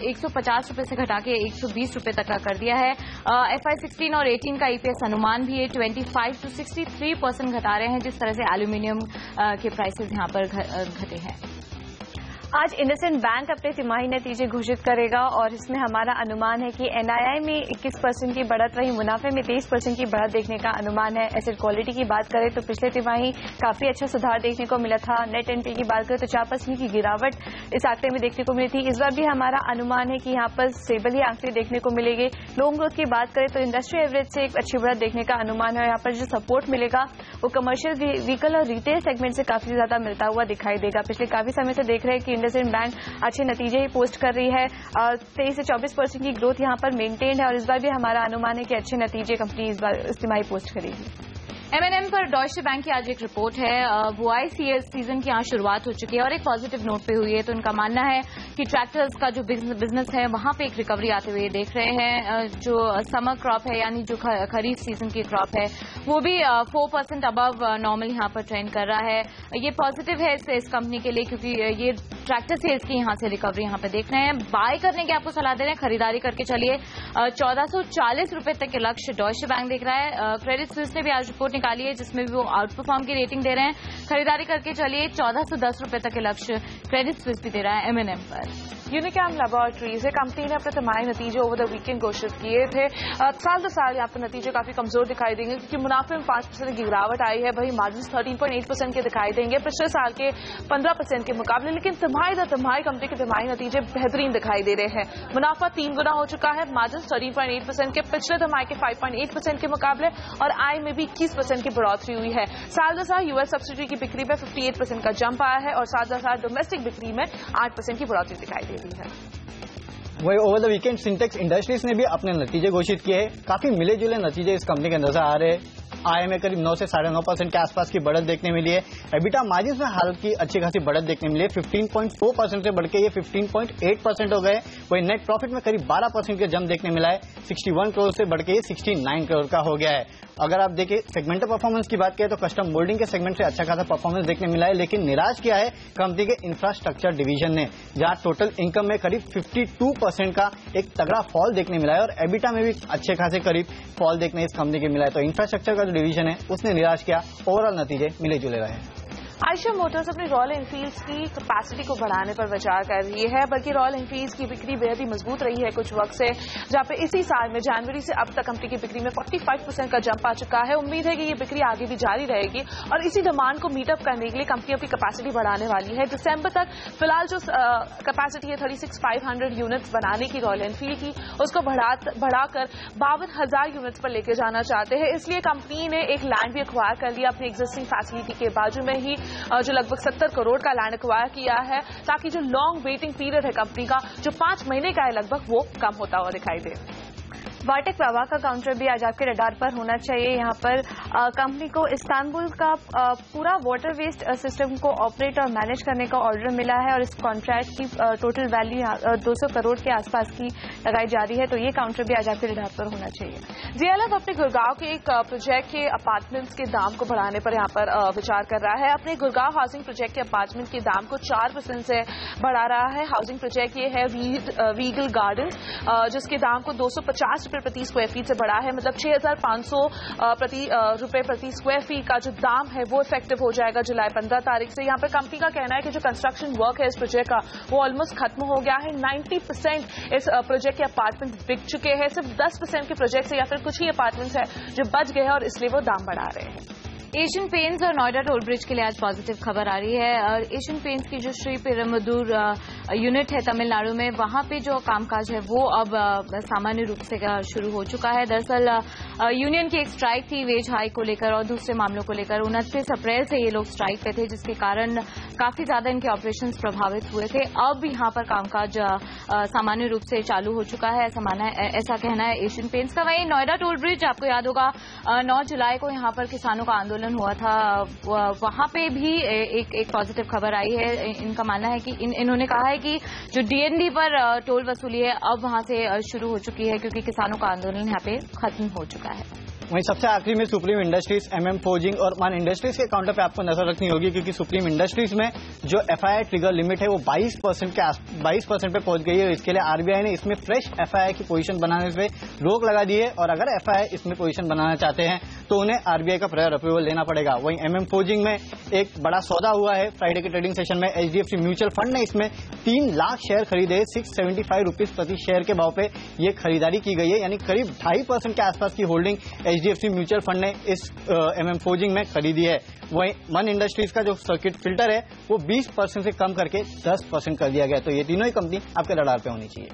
S8: 150 रुपए से घटा के 120 रुपए तक का कर दिया है। FY 16 और 18 का EPS अनुमान भी ये 25 से 63% घटा रहे हैं, जिस तरह से एल्यूमिनियम के प्राइसेस यहां पर घटे हैं।
S9: आज इंडसइंड बैंक अपने तिमाही नतीजे घोषित करेगा और इसमें हमारा अनुमान है कि एनआईआई में 21% की बढ़त, वहीं मुनाफे में 23% की बढ़त देखने का अनुमान है। एसेट क्वालिटी की बात करें तो पिछले तिमाही काफी अच्छा सुधार देखने को मिला था। नेट एनपी की बात करें तो 4% की गिरावट इस आंकड़े में देखने को मिली थी। इस बार भी हमारा अनुमान है कि यहाँ पर स्टेबल ही आंकड़े देखने को मिलेंगे। लोन ग्रोथ की बात करें तो इंडस्ट्री एवरेज से एक अच्छी बढ़त देखने का अनुमान है। यहाँ पर जो सपोर्ट मिलेगा वो कमर्शियल व्हीकल और रिटेल सेगमेंट से काफी ज्यादा मिलता हुआ दिखाई देगा। पिछले काफी समय से देख रहे हैं कि इंडसइंड बैंक अच्छे नतीजे ही पोस्ट कर रही है। 23 से 24% की ग्रोथ यहां पर मेंटेन है और इस बार भी हमारा अनुमान है कि अच्छे नतीजे कंपनी इस बार इस तिमाही पोस्ट करेगी।
S8: M&M पर डॉयचे बैंक की आज एक रिपोर्ट है। बुआई सीजन की यहाँ शुरुआत हो चुकी है और एक पॉजिटिव नोट पे हुई है, तो उनका मानना है कि ट्रैक्टर्स का जो बिजनेस है वहां पे एक रिकवरी आते हुए देख रहे हैं। जो समर क्रॉप है यानी जो खरीफ सीजन की क्रॉप है वो भी 4% अबव नॉर्मल यहाँ पर ट्रेंड कर रहा है। ये पॉजिटिव है इस कंपनी के लिए क्योंकि ये ट्रैक्टर सेल्स की यहाँ से रिकवरी यहाँ पे देख रहे हैं। बाय करने की आपको सलाह दे रहे हैं, खरीदारी करके चलिए। 1440 रुपए तक के लक्ष्य डॉयचे बैंक देख रहा है। क्रेडिट स्विस ने भी आज रिपोर्ट निकाली है जिसमें भी वो आउट परफॉर्म की रेटिंग दे रहे हैं। खरीदारी करके चलिए। 1410 रुपए तक के लक्ष्य क्रेडिट स्विस भी दे रहा है M&M पर।
S10: यूनिकैम लैबोरेटरीज कंपनी ने अपने तिमाही नतीजे ओवर द वीकेंड घोषित किए थे। साल दो साल यहाँ पर नतीजे काफी कमजोर दिखाई देंगे क्योंकि मुनाफे में 5% की गिरावट आई है, वही मार्जिन 13.8% के दिखाई देंगे पिछले साल के 15% के मुकाबले। लेकिन तिमाही दर तिमाही कंपनी के तिमाही नतीजे बेहतरीन दिखाई दे रहे हैं। मुनाफा 3 गुना हो चुका है, मार्जिन 13.8% के पिछले तिमाही के 5.8% के मुकाबले और आय में भी 21% की बढ़ोतरी हुई है। साल दो साल यूएस सब्सिडी की बिक्री में 58% का जंप आया है और साल दो साल डोमेस्टिक बिक्री में 8% की बढ़ोतरी दिखाई दे रही है।
S7: वही over the weekend Sintex Industries ने भी अपने नतीजे घोषित किए हैं। काफी मिले जुले नतीजे इस कंपनी के नजर आ रहे हैं। आय में करीब 9 से 9.5% के आसपास की बढ़त देखने मिली है। एबिटा मार्जिन में हाल की अच्छी खासी बढ़त देखने मिली है। 15.4% से बढ़ के ये 15.8% हो गए। वही नेट प्रॉफिट में करीब 12% का जंप देखने मिला है। 61 करोड़ से बढ़ के ये 69 करोड़ का हो गया है। अगर आप देखें सेगमेंटल परफॉर्मेंस की बात करें तो कस्टम मोल्डिंग के सेगमेंट से अच्छा खासा परफॉर्मेंस देखने मिला है, लेकिन निराश किया है कंपनी के इंफ्रास्ट्रक्चर डिवीजन ने, जहां टोटल इनकम में करीब 52% का एक तगड़ा फॉल देखने मिला है और एबिटा में भी अच्छे खासे करीब फॉल देखने इस कंपनी के मिला है। तो इंफ्रास्ट्रक्चर का जो डिवीजन है उसने निराश किया। ओवरऑल नतीजे मिले जुले रहे।
S10: आयशा मोटर्स अपनी रॉयल एनफील्ड्स की कैपेसिटी को बढ़ाने पर विचार कर रही है, बल्कि रॉयल एनफील्ड्स की बिक्री बेहद ही मजबूत रही है कुछ वक्त से, जहां पे इसी साल में जनवरी से अब तक कंपनी की बिक्री में 45% का जंप आ चुका है। उम्मीद है कि ये बिक्री आगे भी जारी रहेगी और इसी डिमांड को मीटअप करने के लिए कंपनी अपनी कैपेसिटी बढ़ाने वाली है। दिसंबर तक फिलहाल जो कैपेसिटी है 36,500 यूनिट्स बनाने की रॉयल एनफील्ड की, उसको बढ़ाकर 52,000 यूनिट्स पर लेकर जाना चाहते हैं। इसलिए कंपनी ने एक लैंड भी एक्वायर कर लिया अपनी एग्जिस्टिंग फैसिलिटी के बाजू में ही, जो लगभग 70 करोड़ का लैंड एक्वायर किया है, ताकि जो लॉन्ग वेटिंग पीरियड है कंपनी का जो 5 महीने का है लगभग, वो कम होता हुआ दिखाई दे।
S9: वाटेक प्रवाह का काउंटर भी आज आपके रडार पर होना चाहिए। यहाँ पर कंपनी को इस्तांबुल का पूरा वाटर वेस्ट सिस्टम को ऑपरेट और मैनेज करने का ऑर्डर मिला है और इस कॉन्ट्रैक्ट की टोटल वैल्यू 200 करोड़ के आसपास की लगाई जा रही है। तो ये काउंटर भी आज आपके रडार पर होना चाहिए।
S10: डीएलएफ अपने गुड़गांव के एक प्रोजेक्ट के अपार्टमेंट्स के दाम को बढ़ाने पर यहाँ पर विचार कर रहा है। अपने गुड़गांव हाउसिंग प्रोजेक्ट के अपार्टमेंट के दाम को 4% से बढ़ा रहा है। हाउसिंग प्रोजेक्ट ये है वीगल गार्डन, जिसके दाम को 250 प्रति स्क्वायर फीट से बढ़ा है। मतलब 6,500 रुपए प्रति स्क्वायर फीट का जो दाम है वो इफेक्टिव हो जाएगा जुलाई 15 तारीख से। यहाँ पर कंपनी का कहना है कि जो कंस्ट्रक्शन वर्क है इस प्रोजेक्ट का वो ऑलमोस्ट खत्म हो गया है। 90% इस प्रोजेक्ट के अपार्टमेंट बिक चुके हैं। सिर्फ 10% के प्रोजेक्ट से या फिर कुछ ही अपार्टमेंट्स है जो बच गए हैं और इसलिए वो दाम बढ़ा रहे हैं।
S8: एशियन पेंट्स और नोएडा टोल ब्रिज के लिए आज पॉजिटिव खबर आ रही है। और एशियन पेंट्स की जो श्री पेरुम्बदूर यूनिट है तमिलनाडु में, वहां पे जो कामकाज है वो अब सामान्य रूप से शुरू हो चुका है। दरअसल यूनियन की एक स्ट्राइक थी वेज हाइक को लेकर और दूसरे मामलों को लेकर। 29 अप्रैल से ये लोग स्ट्राइक पे थे, जिसके कारण काफी ज्यादा इनके ऑपरेशंस प्रभावित हुए थे। अब यहाँ पर कामकाज सामान्य रूप से चालू हो चुका है, ऐसा कहना है एशियन पेंट्स का। वहीं नोएडा टोल ब्रिज, आपको याद होगा 9 जुलाई को यहाँ पर किसानों का आंदोलन हुआ था, वहां पे भी एक पॉजिटिव खबर आई है। इनका मानना है कि इन्होंने कहा है कि जो डीएनडी पर टोल वसूली है अब वहां से शुरू हो चुकी है, क्योंकि किसानों का आंदोलन यहाँ पे खत्म हो चुका है।
S7: वहीं सबसे आखिरी में सुप्रीम इंडस्ट्रीज, MM फोर्जिंग और मान इंडस्ट्रीज के काउंटर पे आपको नजर रखनी होगी, क्योंकि सुप्रीम इंडस्ट्रीज में जो FII ट्रिगर लिमिट है वो 22% पे पहुंच गई है। इसके लिए RBI ने इसमें फ्रेश FII की पोजीशन बनाने पे रोक लगा दी है और अगर FII इसमें पोजीशन बनाना चाहते हैं तो उन्हें आरबीआई का प्रायर अप्रूवल लेना पड़ेगा। वहीं MM फोर्जिंग में एक बड़ा सौदा हुआ है फ्राइडे के ट्रेडिंग सेशन में। HDFC म्यूचुअल फंड ने इसमें 3 लाख शेयर खरीदे। 675 रुपीज प्रति शेयर के भाव पे ये खरीदारी की गई है, यानी करीब 2.5% के आसपास की होल्डिंग HDFC म्यूचुअल फंड ने इस MM फोर्जिंग में खरीदी है। वहीं मन इंडस्ट्रीज का जो सर्किट फिल्टर है वो 20% से कम करके 10% कर दिया गया। तो ये तीनों ही कंपनी आपके रडार पे होनी चाहिए।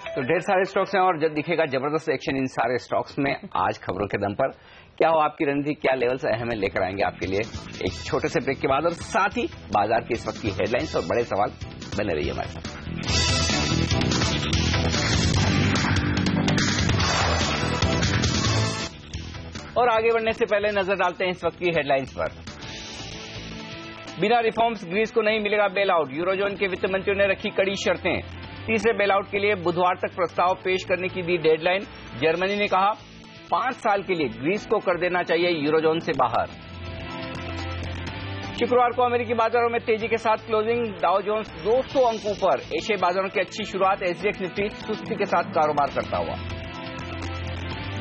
S2: तो ढेर सारे स्टॉक्स हैं और जब दिखेगा जबरदस्त एक्शन इन सारे स्टॉक्स में आज खबरों के दम पर। क्या हो आपकी रणनीति, क्या लेवल्स अहम है, लेकर आएंगे आपके लिए एक छोटे से ब्रेक के बाद, और साथ ही बाजार की इस वक्त की हेडलाइंस और बड़े सवाल। बने रहिए हमारे साथ। और आगे बढ़ने से पहले नजर डालते हैं इस वक्त की हेडलाइंस पर। बिना रिफॉर्म्स ग्रीस को नहीं मिलेगा बेल आउट, यूरोजोन के वित्त मंत्रियों ने रखी कड़ी शर्तें। तीसरे बेल आउट के लिए बुधवार तक प्रस्ताव पेश करने की दी डेडलाइन। जर्मनी ने कहा 5 साल के लिए ग्रीस को कर देना चाहिए यूरोजोन से बाहर। शुक्रवार को अमेरिकी बाजारों में तेजी के साथ क्लोजिंग, डाउ जोन्स 200 अंकों पर। एशियाई बाजारों की अच्छी शुरुआत, SGX निफ्टी सुस्ती के साथ कारोबार करता हुआ।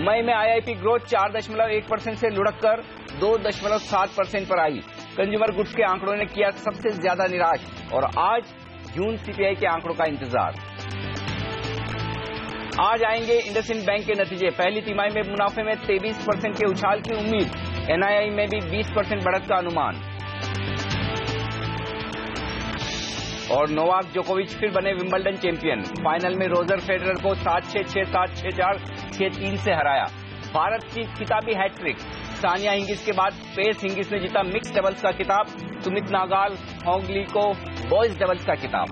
S2: मई में IIP ग्रोथ 4.1% से लुढ़ककर 2.7% पर आई। कंज्यूमर गुड्स के आंकड़ों ने किया सबसे ज्यादा निराश, और आज जून CPI के आंकड़ों का इंतजार। आज आएंगे इंडसइंड बैंक के नतीजे। पहली तिमाही में मुनाफे में 23% के उछाल की उम्मीद, NII में भी 20% बढ़त का अनुमान। और नोवाक जोकोविच फिर बने विंबलडन चैंपियन। फाइनल में रोजर फेडरर को 7-6, 6-7, 6-4, 6-3 से हराया। भारत की खिताबी हैट्रिक। सानिया हिंगिस के बाद पेस हिंगिस ने जीता मिक्स डबल्स का खिताब। सुमित नागाल, होंग ली को बॉयज डबल्स का खिताब।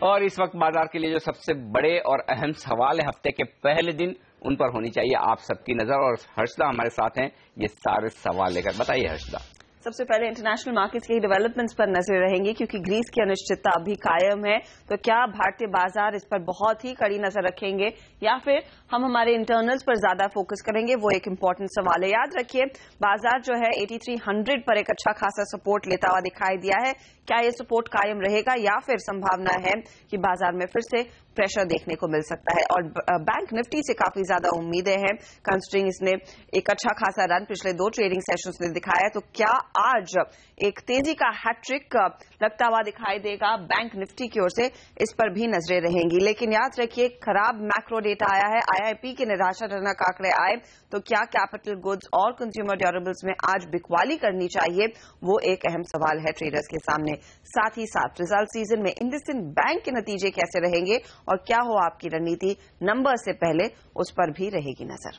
S2: और इस वक्त बाजार के लिए जो सबसे बड़े और अहम सवाल है हफ्ते के पहले दिन, उन पर होनी चाहिए आप सबकी नजर। और हर्षदा हमारे साथ हैं ये सारे सवाल लेकर। बताइए हर्षदा।
S3: सबसे पहले इंटरनेशनल मार्केट्स के डेवलपमेंट्स पर नजर रहेंगी, क्योंकि ग्रीस की अनिश्चितता अभी कायम है। तो क्या भारतीय बाजार इस पर बहुत ही कड़ी नजर रखेंगे, या फिर हम हमारे इंटरनल्स पर ज्यादा फोकस करेंगे, वो एक इंपॉर्टेंट सवाल है। याद रखिए बाजार जो है 8300 पर एक अच्छा खासा सपोर्ट लेता हुआ दिखाई दिया है। क्या ये सपोर्ट कायम रहेगा, या फिर संभावना है कि बाजार में फिर से प्रेशर देखने को मिल सकता है। और बैंक निफ्टी से काफी ज्यादा उम्मीदें हैं, कंसिडरिंग इसने एक अच्छा खासा रन पिछले 2 ट्रेडिंग सेशंस में दिखाया है। तो क्या आज एक तेजी का हैट्रिक लगता हुआ दिखाई देगा बैंक निफ्टी की ओर से, इस पर भी नजरें रहेंगी। लेकिन याद रखिए खराब मैक्रो डेटा आया है, IIP के निराशाजनक आंकड़े आए, तो क्या कैपिटल गुड्स और कंज्यूमर ड्यूरेबल्स में आज बिकवाली करनी चाहिए, वो एक अहम सवाल है ट्रेडर्स के सामने। साथ ही साथ रिजल्ट सीजन में इंडसइंड बैंक के नतीजे कैसे रहेंगे, और क्या हो आपकी रणनीति नंबर से पहले, उस पर भी रहेगी नजर।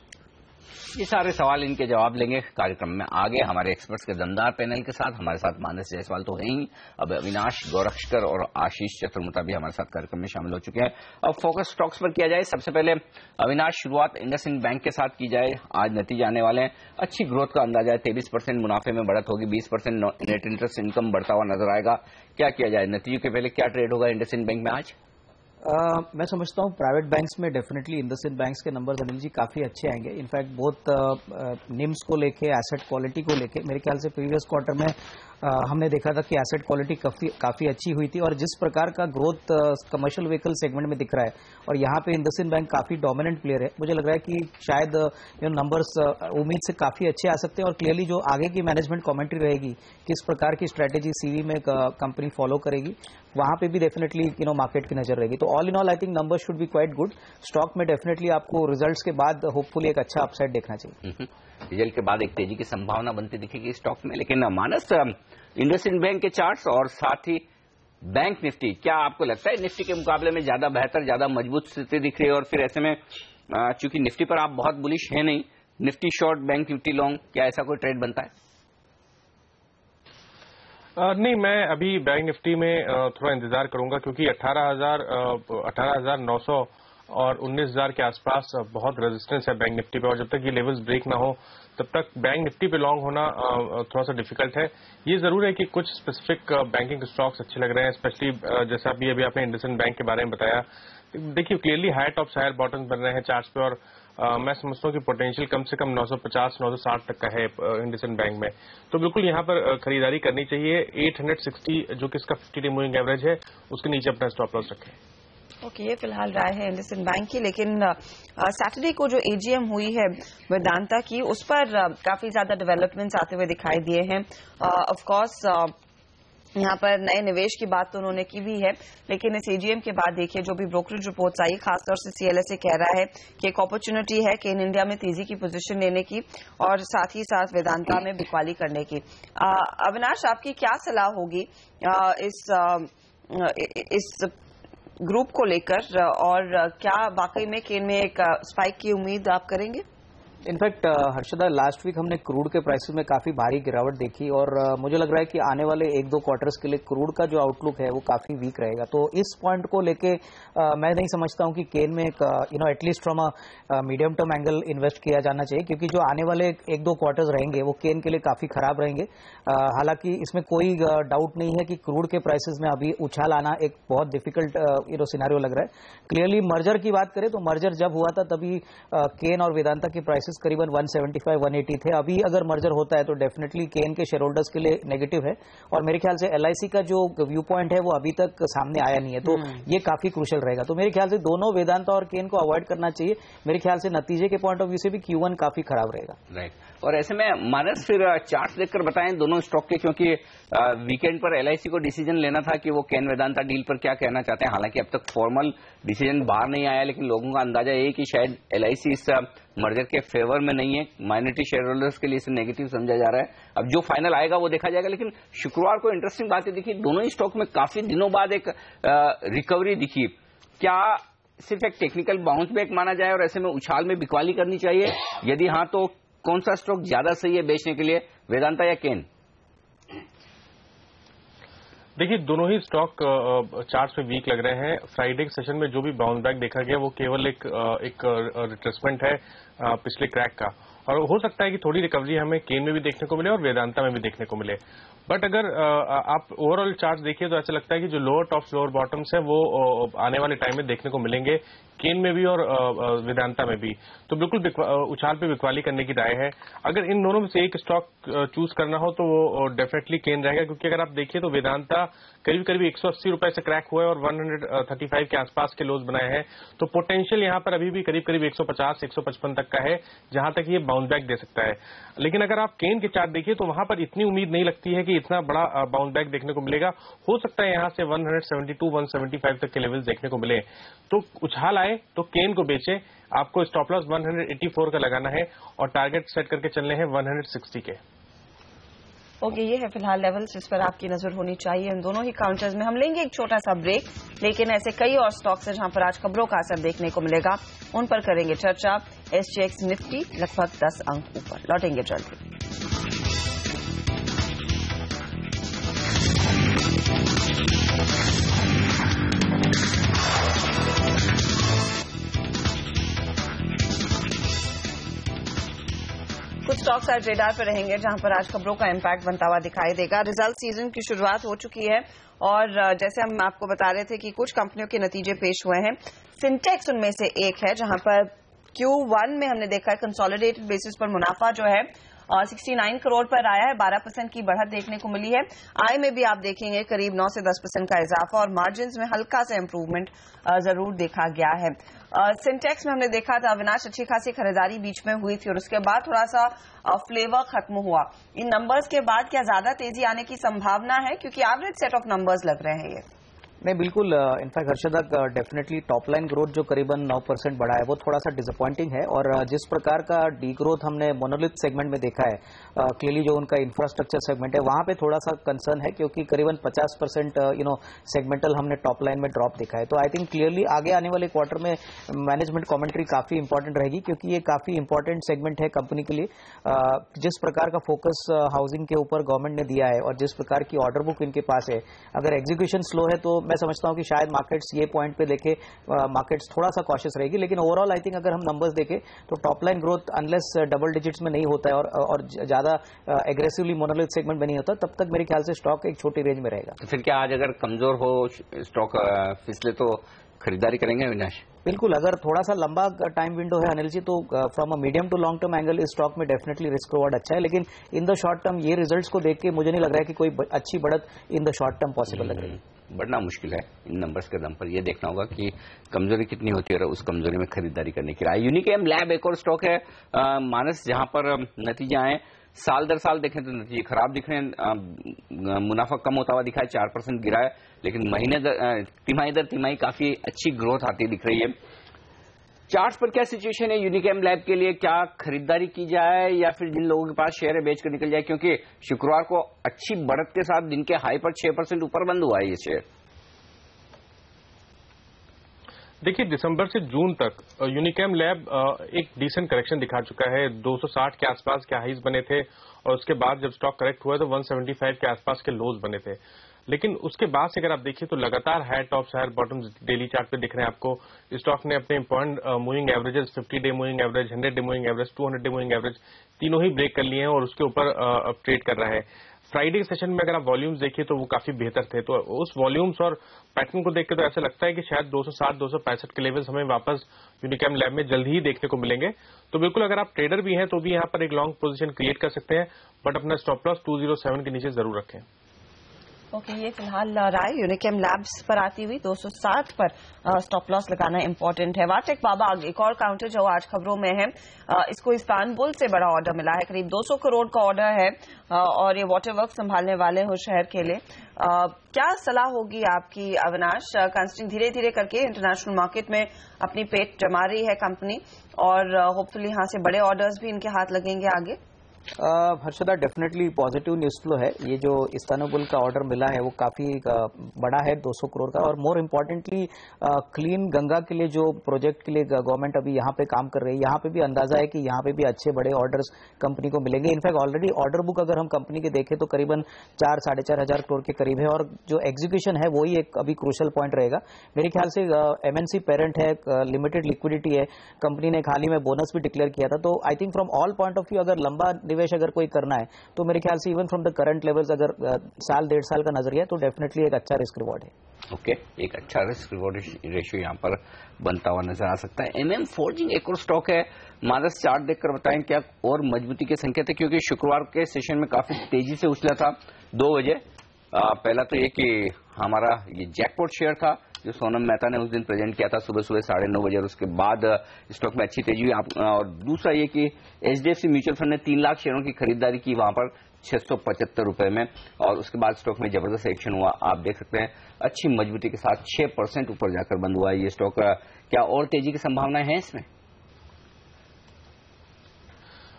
S2: ये सारे सवाल, इनके जवाब लेंगे कार्यक्रम में आगे हमारे एक्सपर्ट्स के दमदार पैनल के साथ। हमारे साथ मानस जायसवाल तो है ही, अब अविनाश गौरक्षकर और आशीष चतुर्मुता भी हमारे साथ कार्यक्रम में शामिल हो चुके हैं। अब फोकस स्टॉक्स पर किया जाए। सबसे पहले अविनाश, शुरुआत इंडसइंड बैंक के साथ की जाए। आज नतीजे आने वाले हैं, अच्छी ग्रोथ का अंदाजा है, 23% मुनाफे में बढ़त होगी, 20% नेट इंटरेस्ट इनकम बढ़ता हुआ नजर आएगा। क्या किया जाए, नतीजों के पहले क्या ट्रेड होगा इंडसइंड बैंक में आज?
S11: मैं समझता हूँ प्राइवेट बैंक्स में डेफिनेटली इंडसइंड बैंक्स के नंबर अनिल जी काफी अच्छे आएंगे। इनफैक्ट बहुत निम्स को लेके, एसेट क्वालिटी को लेके, मेरे ख्याल से प्रीवियस क्वार्टर में हमने देखा था कि एसेट क्वालिटी काफी अच्छी हुई थी। और जिस प्रकार का ग्रोथ कमर्शियल व्हीकल सेगमेंट में दिख रहा है, और यहाँ पे इंडसइंड बैंक काफी डोमिनेंट प्लेयर है, मुझे लग रहा है कि शायद नंबर्स उम्मीद से काफी अच्छे आ सकते हैं। और क्लियरली जो आगे की मैनेजमेंट कमेंट्री रहेगी, किस प्रकार की स्ट्रेटेजी CV में कंपनी फॉलो करेगी, वहां पे भी डेफिनेटली मार्केट की नजर रहेगी। तो all in all I think number should be quite good. Stock में डेफिनेटली आपको रिजल्ट्स के बाद होपफुली एक अच्छा अपसाइड देखना चाहिए।
S2: रिजल्ट के बाद एक तेजी की संभावना बनती दिखेगी स्टॉक में। लेकिन मानस, इंडसइंड बैंक के चार्ट्स और साथ ही बैंक निफ्टी, क्या आपको लगता है निफ्टी के मुकाबले में ज्यादा बेहतर, ज्यादा मजबूत स्थिति दिख रही है? और फिर ऐसे में चूंकि निफ्टी पर आप बहुत बुलिश है नहीं, Nifty short bank Nifty long, क्या ऐसा कोई ट्रेड बनता है?
S6: नहीं, मैं अभी बैंक निफ्टी में थोड़ा इंतजार करूंगा, क्योंकि 18,900 और 19,000 के आसपास बहुत रेजिस्टेंस है बैंक निफ्टी पे, और जब तक ये लेवल्स ब्रेक ना हो तब तक बैंक निफ्टी पे लॉन्ग होना थोड़ा सा डिफिकल्ट है। ये जरूर है कि कुछ स्पेसिफिक बैंकिंग स्टॉक्स अच्छे लग रहे हैं, स्पेशली जैसा अभी आपने इंडसइंड बैंक के बारे में बताया। देखिए clearly high tops higher bottoms बन रहे हैं चार्ट्स पे, और मैं समझता हूँ कि पोटेंशियल कम से कम 950-960 तक का है इंडसइंड बैंक में। तो बिल्कुल यहाँ पर खरीदारी करनी चाहिए। 860 जो कि इसका 50-day मूविंग एवरेज है, उसके नीचे अपना स्टॉप लॉस रखें।
S3: ओके, ये फिलहाल राय है इंडसइंड बैंक की। लेकिन सैटरडे को जो एजीएम हुई है वेदांता की, उस पर काफी ज्यादा डेवलपमेंट्स आते हुए दिखाई दिए हैं। ऑफ कोर्स यहाँ पर नए निवेश की बात तो उन्होंने की भी है, लेकिन इस एजीएम के बाद देखिए जो भी ब्रोकरेज रिपोर्ट्स आई, खासतौर से सीएलएसए कह रहा है कि एक अपॉर्चुनिटी है कि इन इंडिया में तेजी की पोजीशन लेने की और साथ ही साथ वेदांता में बिकवाली करने की। अविनाश, आपकी क्या सलाह होगी इस ग्रुप को लेकर, और क्या वाकई में केन में एक स्पाइक की उम्मीद आप करेंगे?
S11: इनफैक्ट हर्षदा, लास्ट वीक हमने क्रूड के प्राइसेस में काफी भारी गिरावट देखी और मुझे लग रहा है कि आने वाले 1-2 क्वार्टर्स के लिए क्रूड का जो आउटलुक है वो काफी वीक रहेगा। तो इस पॉइंट को लेके मैं नहीं समझता हूं कि केन में एक at least from a medium term angle invest किया जाना चाहिए, क्योंकि जो आने वाले 1-2 क्वार्टर्स रहेंगे वो केन के लिए काफी खराब रहेंगे। हालांकि इसमें कोई डाउट नहीं है कि क्रूड के प्राइसेस में अभी उछाल आना एक बहुत डिफिकल्ट सिनेरियो लग रहा है। क्लियरली मर्जर की बात करें तो मर्जर जब हुआ था तभी केन और वेदांता के प्राइसेस करीबन 175-180 थे। अभी अगर मर्जर होता है तो डेफिनेटली केन के शेयर होल्डर्स के लिए नेगेटिव है, और मेरे ख्याल से एलआईसी का जो व्यू पॉइंट है वो अभी तक सामने आया नहीं है, तो ये काफी क्रूशियल रहेगा। तो मेरे ख्याल से दोनों वेदांता और केन को अवॉइड करना चाहिए। मेरे ख्याल से नतीजे के पॉइंट ऑफ व्यू से भी Q1 काफी खराब रहेगा।
S2: राइट, और ऐसे में मानस फिर चार्ट देखकर बताएं दोनों स्टॉक के, क्योंकि वीकेंड पर एलआईसी को डिसीजन लेना था कि वो केन वेदांता डील पर क्या कहना चाहते हैं। हालांकि अब तक फॉर्मल डिसीजन बाहर नहीं आया, लेकिन लोगों का अंदाजा ये कि शायद एलआईसी इस मर्जर के फेवर में नहीं है, माइनॉरिटी शेयर होल्डर्स के लिए इसे नेगेटिव समझा जा रहा है। अब जो फाइनल आएगा वो देखा जाएगा। लेकिन शुक्रवार को इंटरेस्टिंग बात दिखी, दोनों ही स्टॉक में काफी दिनों बाद एक रिकवरी दिखी। क्या सिर्फ एक टेक्निकल बाउंस बैक माना जाए और ऐसे में उछाल में बिकवाली करनी चाहिए? यदि हाँ तो कौन सा स्टॉक ज्यादा सही है बेचने के लिए, वेदांता या केन?
S6: देखिए, दोनों ही स्टॉक चार्ट्स में वीक लग रहे हैं। फ्राइडे के सेशन में जो भी बाउंस बैक देखा गया वो केवल एक रिट्रेसमेंट है पिछले क्रैक का, और हो सकता है कि थोड़ी रिकवरी हमें केन में भी देखने को मिले और वेदांता में भी देखने को मिले। बट अगर आप ओवरऑल चार्ट देखिए तो ऐसा लगता है कि जो लोअर टॉप्स लोअर बॉटम्स है वो आने वाले टाइम में देखने को मिलेंगे, केन में भी और वेदांता में भी। तो बिल्कुल उछाल पे बिकवाली करने की राय है। अगर इन दोनों में से एक स्टॉक चूज करना हो तो वो डेफिनेटली केन रहेगा, क्योंकि अगर आप देखिए तो वेदांता करीब 180 रुपए से क्रैक हुआ है और 135 के आसपास के लोज बनाए हैं। तो पोटेंशियल यहाँ पर अभी भी करीब 150-155 तक का है, जहां तक ये बाउंस बैक दे सकता है। लेकिन अगर आप केन के चार्ट देखिए तो वहां पर इतनी उम्मीद नहीं लगती है कि इतना बड़ा बाउंस बैक देखने को मिलेगा। हो सकता है यहां से 172-175 तक के लेवल्स देखने को मिले। तो उछाल आए तो केन को बेचे, आपको स्टॉप लॉस 184 का लगाना है और टारगेट सेट करके चलने हैं 160 के।
S3: ओके, ये है फिलहाल लेवल्स जिस पर आपकी नजर होनी चाहिए इन दोनों ही काउंटर्स में। हम लेंगे एक छोटा सा ब्रेक, लेकिन ऐसे कई और स्टॉक्स हैं जहां पर आज खबरों का असर देखने को मिलेगा, उन पर करेंगे चर्चा। SGX निफ्टी लगभग 10 अंक ऊपर, लौटेंगे जल्दी। कुछ स्टॉक्स आज रेडार पर रहेंगे जहां पर आज खबरों का इम्पैक्ट बनता हुआ दिखाई देगा। रिजल्ट सीजन की शुरुआत हो चुकी है और जैसे हम आपको बता रहे थे कि कुछ कंपनियों के नतीजे पेश हुए हैं। सिंटेक्स उनमें से एक है जहां पर Q1 में हमने देखा है कंसोलिडेटेड बेसिस पर मुनाफा जो है 69 करोड़ पर आया है, 12% की बढ़त देखने को मिली है। आय में भी आप देखेंगे करीब 9 से 10% का इजाफा और मार्जिन्स में हल्का सा इंप्रूवमेंट जरूर देखा गया है। सिंटेक्स में हमने देखा था अविनाश अच्छी खासी खरीदारी बीच में हुई थी और उसके बाद थोड़ा सा फ्लेवर खत्म हुआ। इन नंबर्स के बाद क्या ज्यादा तेजी आने की संभावना है, क्योंकि एवरेज सेट ऑफ नंबर्स लग रहे हैं ये?
S11: नहीं, बिल्कुल। In fact Harshada, definitely top line growth जो करीबन 9% बढ़ा है वो थोड़ा सा डिसअपॉइंटिंग है, और जिस प्रकार का डी ग्रोथ हमने मोनोलिथ सेगमेंट में देखा है, क्लियरली जो उनका इंफ्रास्ट्रक्चर सेगमेंट है वहां पे थोड़ा सा कंसर्न है, क्योंकि करीबन 50% सेगमेंटल हमने टॉप लाइन में ड्रॉप देखा है। तो आई थिंक क्लियरली आगे आने वाले क्वार्टर में मैनेजमेंट कॉमेंट्री काफी इंपॉर्टेंट रहेगी, क्योंकि ये काफी इंपॉर्टेंट सेगमेंट है कंपनी के लिए। जिस प्रकार का फोकस हाउसिंग के ऊपर गवर्नमेंट ने दिया है और जिस प्रकार की ऑर्डर बुक इनके पास है, अगर एग्जीक्यूशन स्लो है तो मैं समझता हूं कि शायद मार्केट्स ये पॉइंट पे देखे मार्केट्स थोड़ा सा कॉशियस रहेगी। लेकिन ओवरऑल आई थिंक अगर हम नंबर्स देखें तो top line growth unless double digits में नहीं होता है और ज्यादा एग्रेसिवली मोनोलिथ सेगमेंट में नहीं होता, तब तक मेरे ख्याल से स्टॉक एक छोटी रेंज में रहेगा।
S2: तो फिर क्या आज अगर कमजोर हो स्टॉक फिसले तो खरीदारी करेंगे अविनाश?
S11: बिल्कुल, अगर थोड़ा सा लंबा टाइम विंडो है अनिल जी तो from a medium to long term angle इस स्टॉक में डेफिनेटली रिस्क रिवॉर्ड अच्छा है। लेकिन इन द शॉर्ट टर्म ये रिजल्ट्स को देख के मुझे नहीं लग रहा है कि कोई अच्छी बढ़त इन द शॉर्ट टर्म पॉसिबल लग रही है।
S2: बढ़ना मुश्किल है। इन नंबर्स के दम पर यह देखना होगा कि कमजोरी कितनी होती है और उस कमजोरी में खरीदारी करने के लिए। यूनिकेम लैब एक और स्टॉक है मानस, जहां पर नतीजे आए साल दर साल देखें तो नतीजे खराब दिख रहे हैं। मुनाफा कम होता हुआ दिखा है, 4% गिरा है, लेकिन तिमाही दर तिमाही काफी अच्छी ग्रोथ आती दिख रही है। चार्ट्स पर क्या सिचुएशन है यूनिकेम लैब के लिए? क्या खरीदारी की जाए या फिर जिन लोगों के पास शेयर है बेचकर निकल जाए, क्योंकि शुक्रवार को अच्छी बढ़त के साथ दिन के हाई पर 6% ऊपर बंद हुआ है ये शेयर।
S6: देखिए, दिसंबर से जून तक यूनिकेम लैब एक डिसेंट करेक्शन दिखा चुका है। 260 के आसपास के हाईज बने थे और उसके बाद जब स्टॉक करेक्ट हुआ तो 175 के आसपास के लोज बने थे। लेकिन उसके बाद से अगर आप देखिए तो लगातार higher tops higher bottoms daily chart पे दिख रहे हैं आपको। स्टॉक ने अपने point moving averages 50 day moving average, 100 day moving average, 200 day moving average तीनों ही ब्रेक कर लिए हैं और उसके ऊपर ट्रेड कर रहा है। फ्राइडे के सेशन में अगर आप वॉल्यूम्स देखिए तो वो काफी बेहतर थे, तो उस वॉल्यूम्स और पैटर्न को देख के तो ऐसा लगता है कि शायद 260-265 के लेवल्स हमें वापस यूनिकेम लैब में जल्द ही देखने को मिलेंगे। तो बिल्कुल अगर आप ट्रेडर भी हैं तो भी यहाँ पर एक लॉन्ग पोजीशन क्रिएट कर सकते हैं, बट अपना स्टॉप लॉस 207 के नीचे जरूर रखें।
S3: ओके, ये फिलहाल राय यूनिकेम लैब्स पर आती हुई 260 पर स्टॉप लॉस लगाना इंपॉर्टेंट है। वाटेक बाबा एक और काउंटर जो आज खबरों में है, इसको इस्तांबुल से बड़ा ऑर्डर मिला है, करीब 200 करोड़ का ऑर्डर है और ये वाटर वर्क संभालने वाले हो शहर के लिए। क्या सलाह होगी आपकी अविनाश? कंस्टिंग धीरे धीरे करके इंटरनेशनल मार्केट में अपनी पेट जमा रही है कंपनी और होपफुली यहाँ से बड़े ऑर्डर्स भी इनके हाथ लगेंगे आगे।
S11: Harshada, definitely positive news flow है। ये जो इस्तांबुल का ऑर्डर मिला है वो काफी बड़ा है, 200 करोड़ का, और मोर इम्पोर्टेंटली क्लीन गंगा के लिए जो प्रोजेक्ट के लिए गवर्नमेंट अभी यहाँ पे काम कर रही है, यहाँ पे भी अंदाजा है कि यहाँ पे भी अच्छे बड़े ऑर्डर्स कंपनी को मिलेंगे। इनफैक्ट ऑलरेडी ऑर्डर बुक अगर हम कंपनी के देखें तो करीबन 4-4.5 हजार करोड़ के करीब है और जो एग्जीक्यूशन है वही एक अभी क्रूशल पॉइंट रहेगा। मेरे ख्याल से एमएनसी पेरेंट है, लिमिटेड लिक्विडिटी है, कंपनी ने हाल ही में बोनस भी डिक्लेयर किया था। तो I think from all point of view अगर लंबा निवेश अगर कोई करना है तो मेरे ख्याल से even from the current levels अगर साल 1.5 साल का नजरिया है तो डेफिनेटली एक अच्छा रिस्क रिवॉर्ड है।
S2: ओके, एक अच्छा रिस्क रिवॉर्ड रेशियो यहाँ पर बनता हुआ नजर आ सकता है। एमएम फोर्जिंग एक और स्टॉक है मानस, चार्ट देखकर बताएं क्या और मजबूती के संकेत है, क्योंकि शुक्रवार के सेशन में काफी तेजी से उछला था 2 बजे। पहला तो ये कि हमारा ये जैकपॉट शेयर था जो सोनम मेहता ने उस दिन प्रेजेंट किया था सुबह 9:30 बजे, और उसके बाद स्टॉक में अच्छी तेजी हुई। और दूसरा ये कि एचडीएफसी म्यूचुअल फंड ने 3 लाख शेयरों की खरीदारी की वहां पर 675 रुपए में, और उसके बाद स्टॉक में जबरदस्त एक्शन हुआ। आप देख सकते हैं अच्छी मजबूती के साथ 6% ऊपर जाकर बंद हुआ है ये स्टॉक। क्या और तेजी की संभावनाएं हैं इसमें?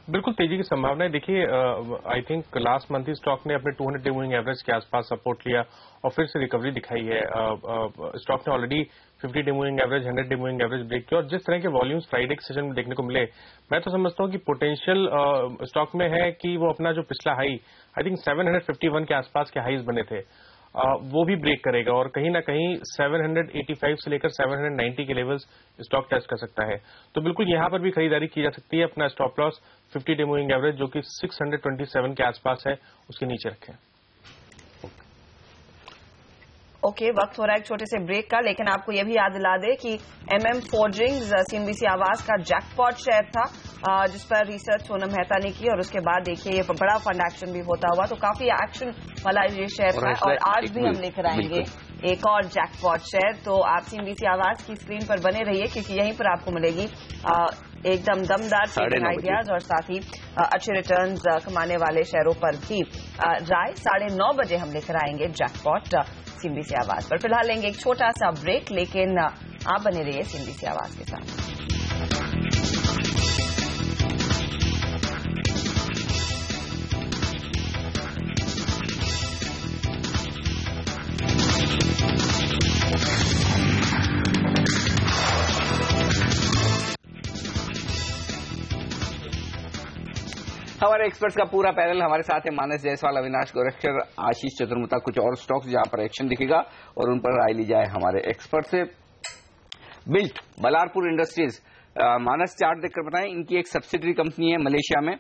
S6: बिल्कुल तेजी की संभावना है। देखिए, I think last month he stock ने अपने 200 डे मूविंग एवरेज के आसपास सपोर्ट लिया और फिर से रिकवरी दिखाई है। स्टॉक ने already 50 day moving average, 100 day moving average break किया और जिस तरह के वॉल्यूम्स फ्राइडे के सेशन में देखने को मिले, मैं तो समझता हूं कि पोटेंशियल स्टॉक में है कि वो अपना जो पिछला हाई आई थिंक 751 के आसपास के हाईज बने थे वो भी ब्रेक करेगा और कहीं ना कहीं 785 से लेकर 790 के लेवल्स स्टॉक टेस्ट कर सकता है। तो बिल्कुल यहां पर भी खरीदारी की जा सकती है। अपना stop loss 50 day moving average जो कि 627 के आसपास है उसके नीचे रखें।
S3: ओके, वक्त हो रहा है एक छोटे से ब्रेक का, लेकिन आपको यह भी याद दिला दे कि एमएम फोर्जिंग्स सीएनबीसी आवास का जैकपॉट शेयर था जिस पर रिसर्च सोनम मेहता ने की और उसके बाद देखिए ये बड़ा फंड एक्शन भी होता हुआ, तो काफी एक्शन वाला ये शेयर था। और आज भी हम लेकर आएंगे एक और जैकपॉट शेयर, तो आप सीएनबीसी आवास की स्क्रीन पर बने रहिए क्योंकि यहीं पर आपको मिलेगी एकदम दमदार ट्रेडिंग आइडियाज और साथ ही अच्छे रिटर्न्स कमाने वाले शेयरों पर भी राय। 9:30 बजे हम लेकर आएंगे जैकपॉट सीएनबीसी आवाज पर। फिलहाल लेंगे एक छोटा सा ब्रेक, लेकिन आप बने रहिए सीएनबीसी आवाज के साथ।
S2: हमारे एक्सपर्ट्स का पूरा पैनल हमारे साथ है, मानस जायसवाल, अविनाश गोरखकर, आशीष चतुर्मुता। कुछ और स्टॉक्स जहां पर एक्शन दिखेगा और उन पर राय ली जाए हमारे एक्सपर्ट से। बिल्ट बलारपुर इंडस्ट्रीज, मानस चार्ट देखकर बताएं, इनकी एक सब्सिडरी कंपनी है मलेशिया में,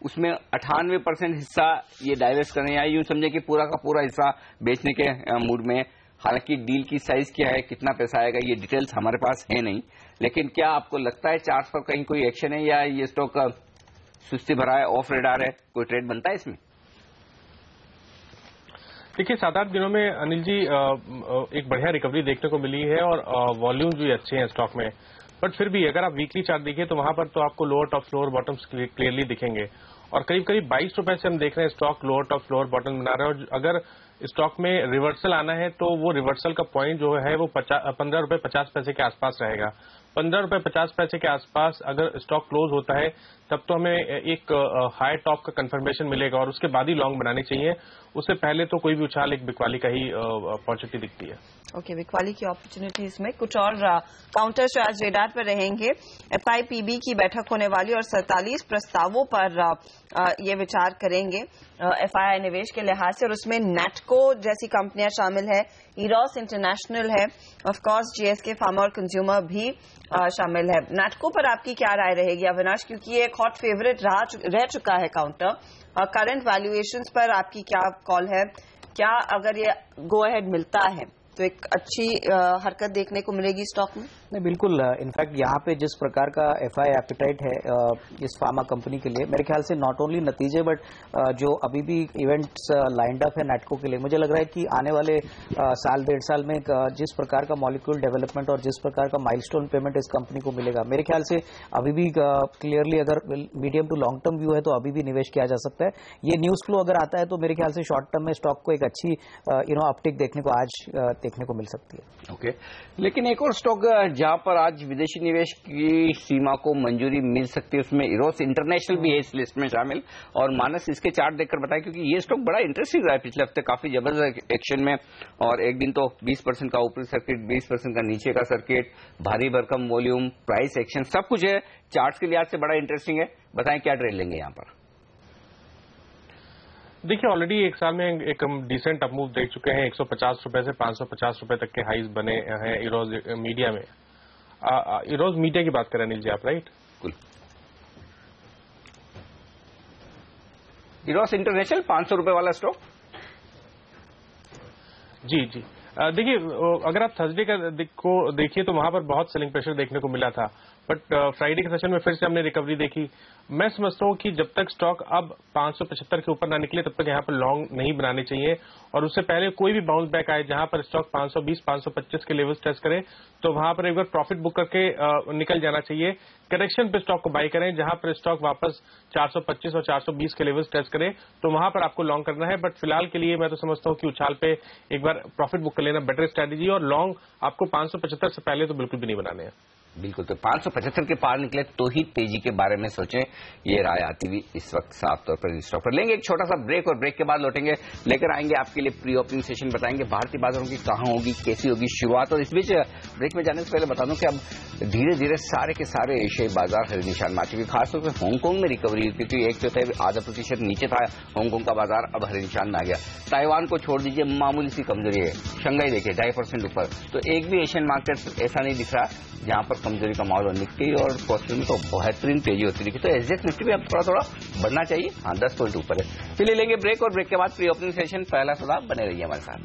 S2: उसमें 98% हिस्सा ये डाइवेस्ट करने या यूं समझे कि पूरा का पूरा हिस्सा बेचने के मूड में। हालांकि डील की साइज क्या है, कितना पैसा आएगा, ये डिटेल्स हमारे पास है नहीं, लेकिन क्या आपको लगता है चार्ट पर कहीं कोई एक्शन है या ये स्टॉक सुस्ती भरा है, ऑफ रेडार है, कोई ट्रेड बनता है इसमें?
S6: देखिए 7-8 दिनों में अनिल जी एक बढ़िया रिकवरी देखने को मिली है और वॉल्यूम भी अच्छे हैं स्टॉक में। बट फिर भी अगर आप वीकली चार्ट देखिए तो वहां पर तो आपको lower tops lower bottoms clearly दिखेंगे और करीब करीब 22 रुपए से हम देख रहे हैं stock lower tops lower bottom बना रहे हैं। और अगर स्टॉक में रिवर्सल आना है तो वो रिवर्सल का पॉइंट जो है वो 15 रुपए 50 पैसे के आसपास रहेगा। 15 रुपए 50 पैसे के आसपास अगर स्टॉक क्लोज होता है तब तो हमें एक हाई टॉप का कंफर्मेशन मिलेगा और उसके बाद ही लॉन्ग बनाने चाहिए। उससे पहले तो कोई भी उछाल एक बिकवाली का ही अपॉर्चुनिटी दिखती है।
S3: ओके, बिकवाली की अपॉर्चुनिटीज में कुछ और काउंटर्स जो आज रेडार पर रहेंगे। FIPB की बैठक होने वाली और 47 प्रस्तावों पर ये विचार करेंगे FII निवेश के लिहाज से, और उसमें नेटको जैसी कंपनियां शामिल है, इरोस इंटरनेशनल है, ऑफ कोर्स GSK फार्मा और कंज्यूमर भी शामिल है। नेटको पर आपकी क्या राय रहेगी अविनाश, क्योंकि ये एक हॉट फेवरेट रह चुका है काउंटर। करंट वैल्यूएशंस पर आपकी क्या कॉल है? क्या अगर ये गो अहेड मिलता है तो एक अच्छी हरकत देखने को मिलेगी स्टॉक में?
S11: नहीं, बिल्कुल। इनफैक्ट यहाँ पे जिस प्रकार का FI एपिटाइट है इस फार्मा कंपनी के लिए, मेरे ख्याल से नॉट ओनली नतीजे बट जो अभी भी इवेंट्स लाइंड अप है नेटको के लिए, मुझे लग रहा है कि आने वाले साल 1.5 साल में जिस प्रकार का मॉलिक्यूल डेवलपमेंट और जिस प्रकार का माइलस्टोन पेमेंट इस कंपनी को मिलेगा, मेरे ख्याल से अभी भी क्लियरली अगर medium to long term view है तो अभी भी निवेश किया जा सकता है। ये न्यूज फ्लो अगर आता है तो मेरे ख्याल से शॉर्ट टर्म में स्टॉक को एक अच्छी अपटिक देखने को आज देखने को मिल सकती है।
S2: ओके, लेकिन एक और स्टॉक जहां पर आज विदेशी निवेश की सीमा को मंजूरी मिल सकती है उसमें इरोस इंटरनेशनल भी है इस लिस्ट में शामिल। और मानस इसके चार्ट देखकर बताएं, क्योंकि ये स्टॉक बड़ा इंटरेस्टिंग रहा है पिछले हफ्ते, काफी जबरदस्त एक्शन में, और एक दिन तो 20% का ऊपरी सर्किट, 20% का नीचे का सर्किट, भारी भरकम वॉल्यूम, प्राइस एक्शन, सब कुछ है। चार्ट्स के लिहाज से बड़ा इंटरेस्टिंग है। बताएं क्या ट्रेड लेंगे यहाँ पर?
S6: देखिए ऑलरेडी एक साल में एक हम डिसेंट अपमूव देख चुके हैं। 150 रुपए से 550 रुपए तक के हाईज बने हैं इरोज मीडिया में। इरोज मीडिया की बात करें अनिल जी आप, राइट?
S2: इरोस इंटरनेशनल 500 रुपए वाला स्टॉक।
S6: जी जी, देखिए अगर आप थर्सडे का को देखिए तो वहां पर बहुत सेलिंग प्रेशर देखने को मिला था, बट फ्राइडे के सेशन में फिर से हमने रिकवरी देखी। मैं समझता हूं कि जब तक स्टॉक अब 575 के ऊपर ना निकले तब तक यहां पर लॉन्ग नहीं बनाने चाहिए, और उससे पहले कोई भी बाउंस बैक आए जहां पर स्टॉक 520 525 के लेवल्स टेस्ट करे तो वहां पर एक बार प्रॉफिट बुक करके निकल जाना चाहिए। करेक्शन पे स्टॉक को बाई करें, जहां पर स्टॉक वापस 425 और 420 के लेवल्स टेस्ट करे तो वहां पर आपको लॉन्ग करना है। बट फिलहाल के लिए मैं तो समझता हूं कि उछाल पे एक बार प्रॉफिट बुक कर लेना बेटर स्ट्रेटेजी, और लॉन्ग आपको 575 से पहले तो बिल्कुल भी नहीं बनाने हैं।
S2: बिल्कुल, तो 575 के पार निकले तो ही तेजी के बारे में सोचें, ये राय आती हुई इस वक्त साफ तौर पर स्टॉक पर। लेंगे एक छोटा सा ब्रेक और ब्रेक के बाद लौटेंगे, लेकर आएंगे आपके लिए प्री ओपनिंग सेशन, बताएंगे भारतीय बाजारों की कहां होगी, कैसी होगी शुरुआत। और इस बीच ब्रेक में जाने से पहले बता दूं कि अब धीरे धीरे सारे के सारे एशियाई बाजार हरे निशान मार चुके, खासतौर पर हांगकांग में रिकवरी हुई, क्योंकि 1.5% नीचे था हांगकांग का बाजार, अब हरे निशान में आ गया। ताइवान को छोड़ दीजिए, मामूली सी कमजोरी है। शंघाई देखिए 2.5% ऊपर, तो एक भी एशियन मार्केट ऐसा नहीं दिख रहा जहां पर कमजोरी का माहौल। निफ्टी और कॉस्टल में तो बेहतरीन तेजी होती दिखी, तो एसजेएस निफ्टी भी अब थोड़ा बढ़ना चाहिए। हाँ, 10 पॉइंट ऊपर है। फिर लेंगे ब्रेक और ब्रेक के बाद प्री ओपनिंग सेशन, पहला सौदा, बने रहिए हमारे साथ।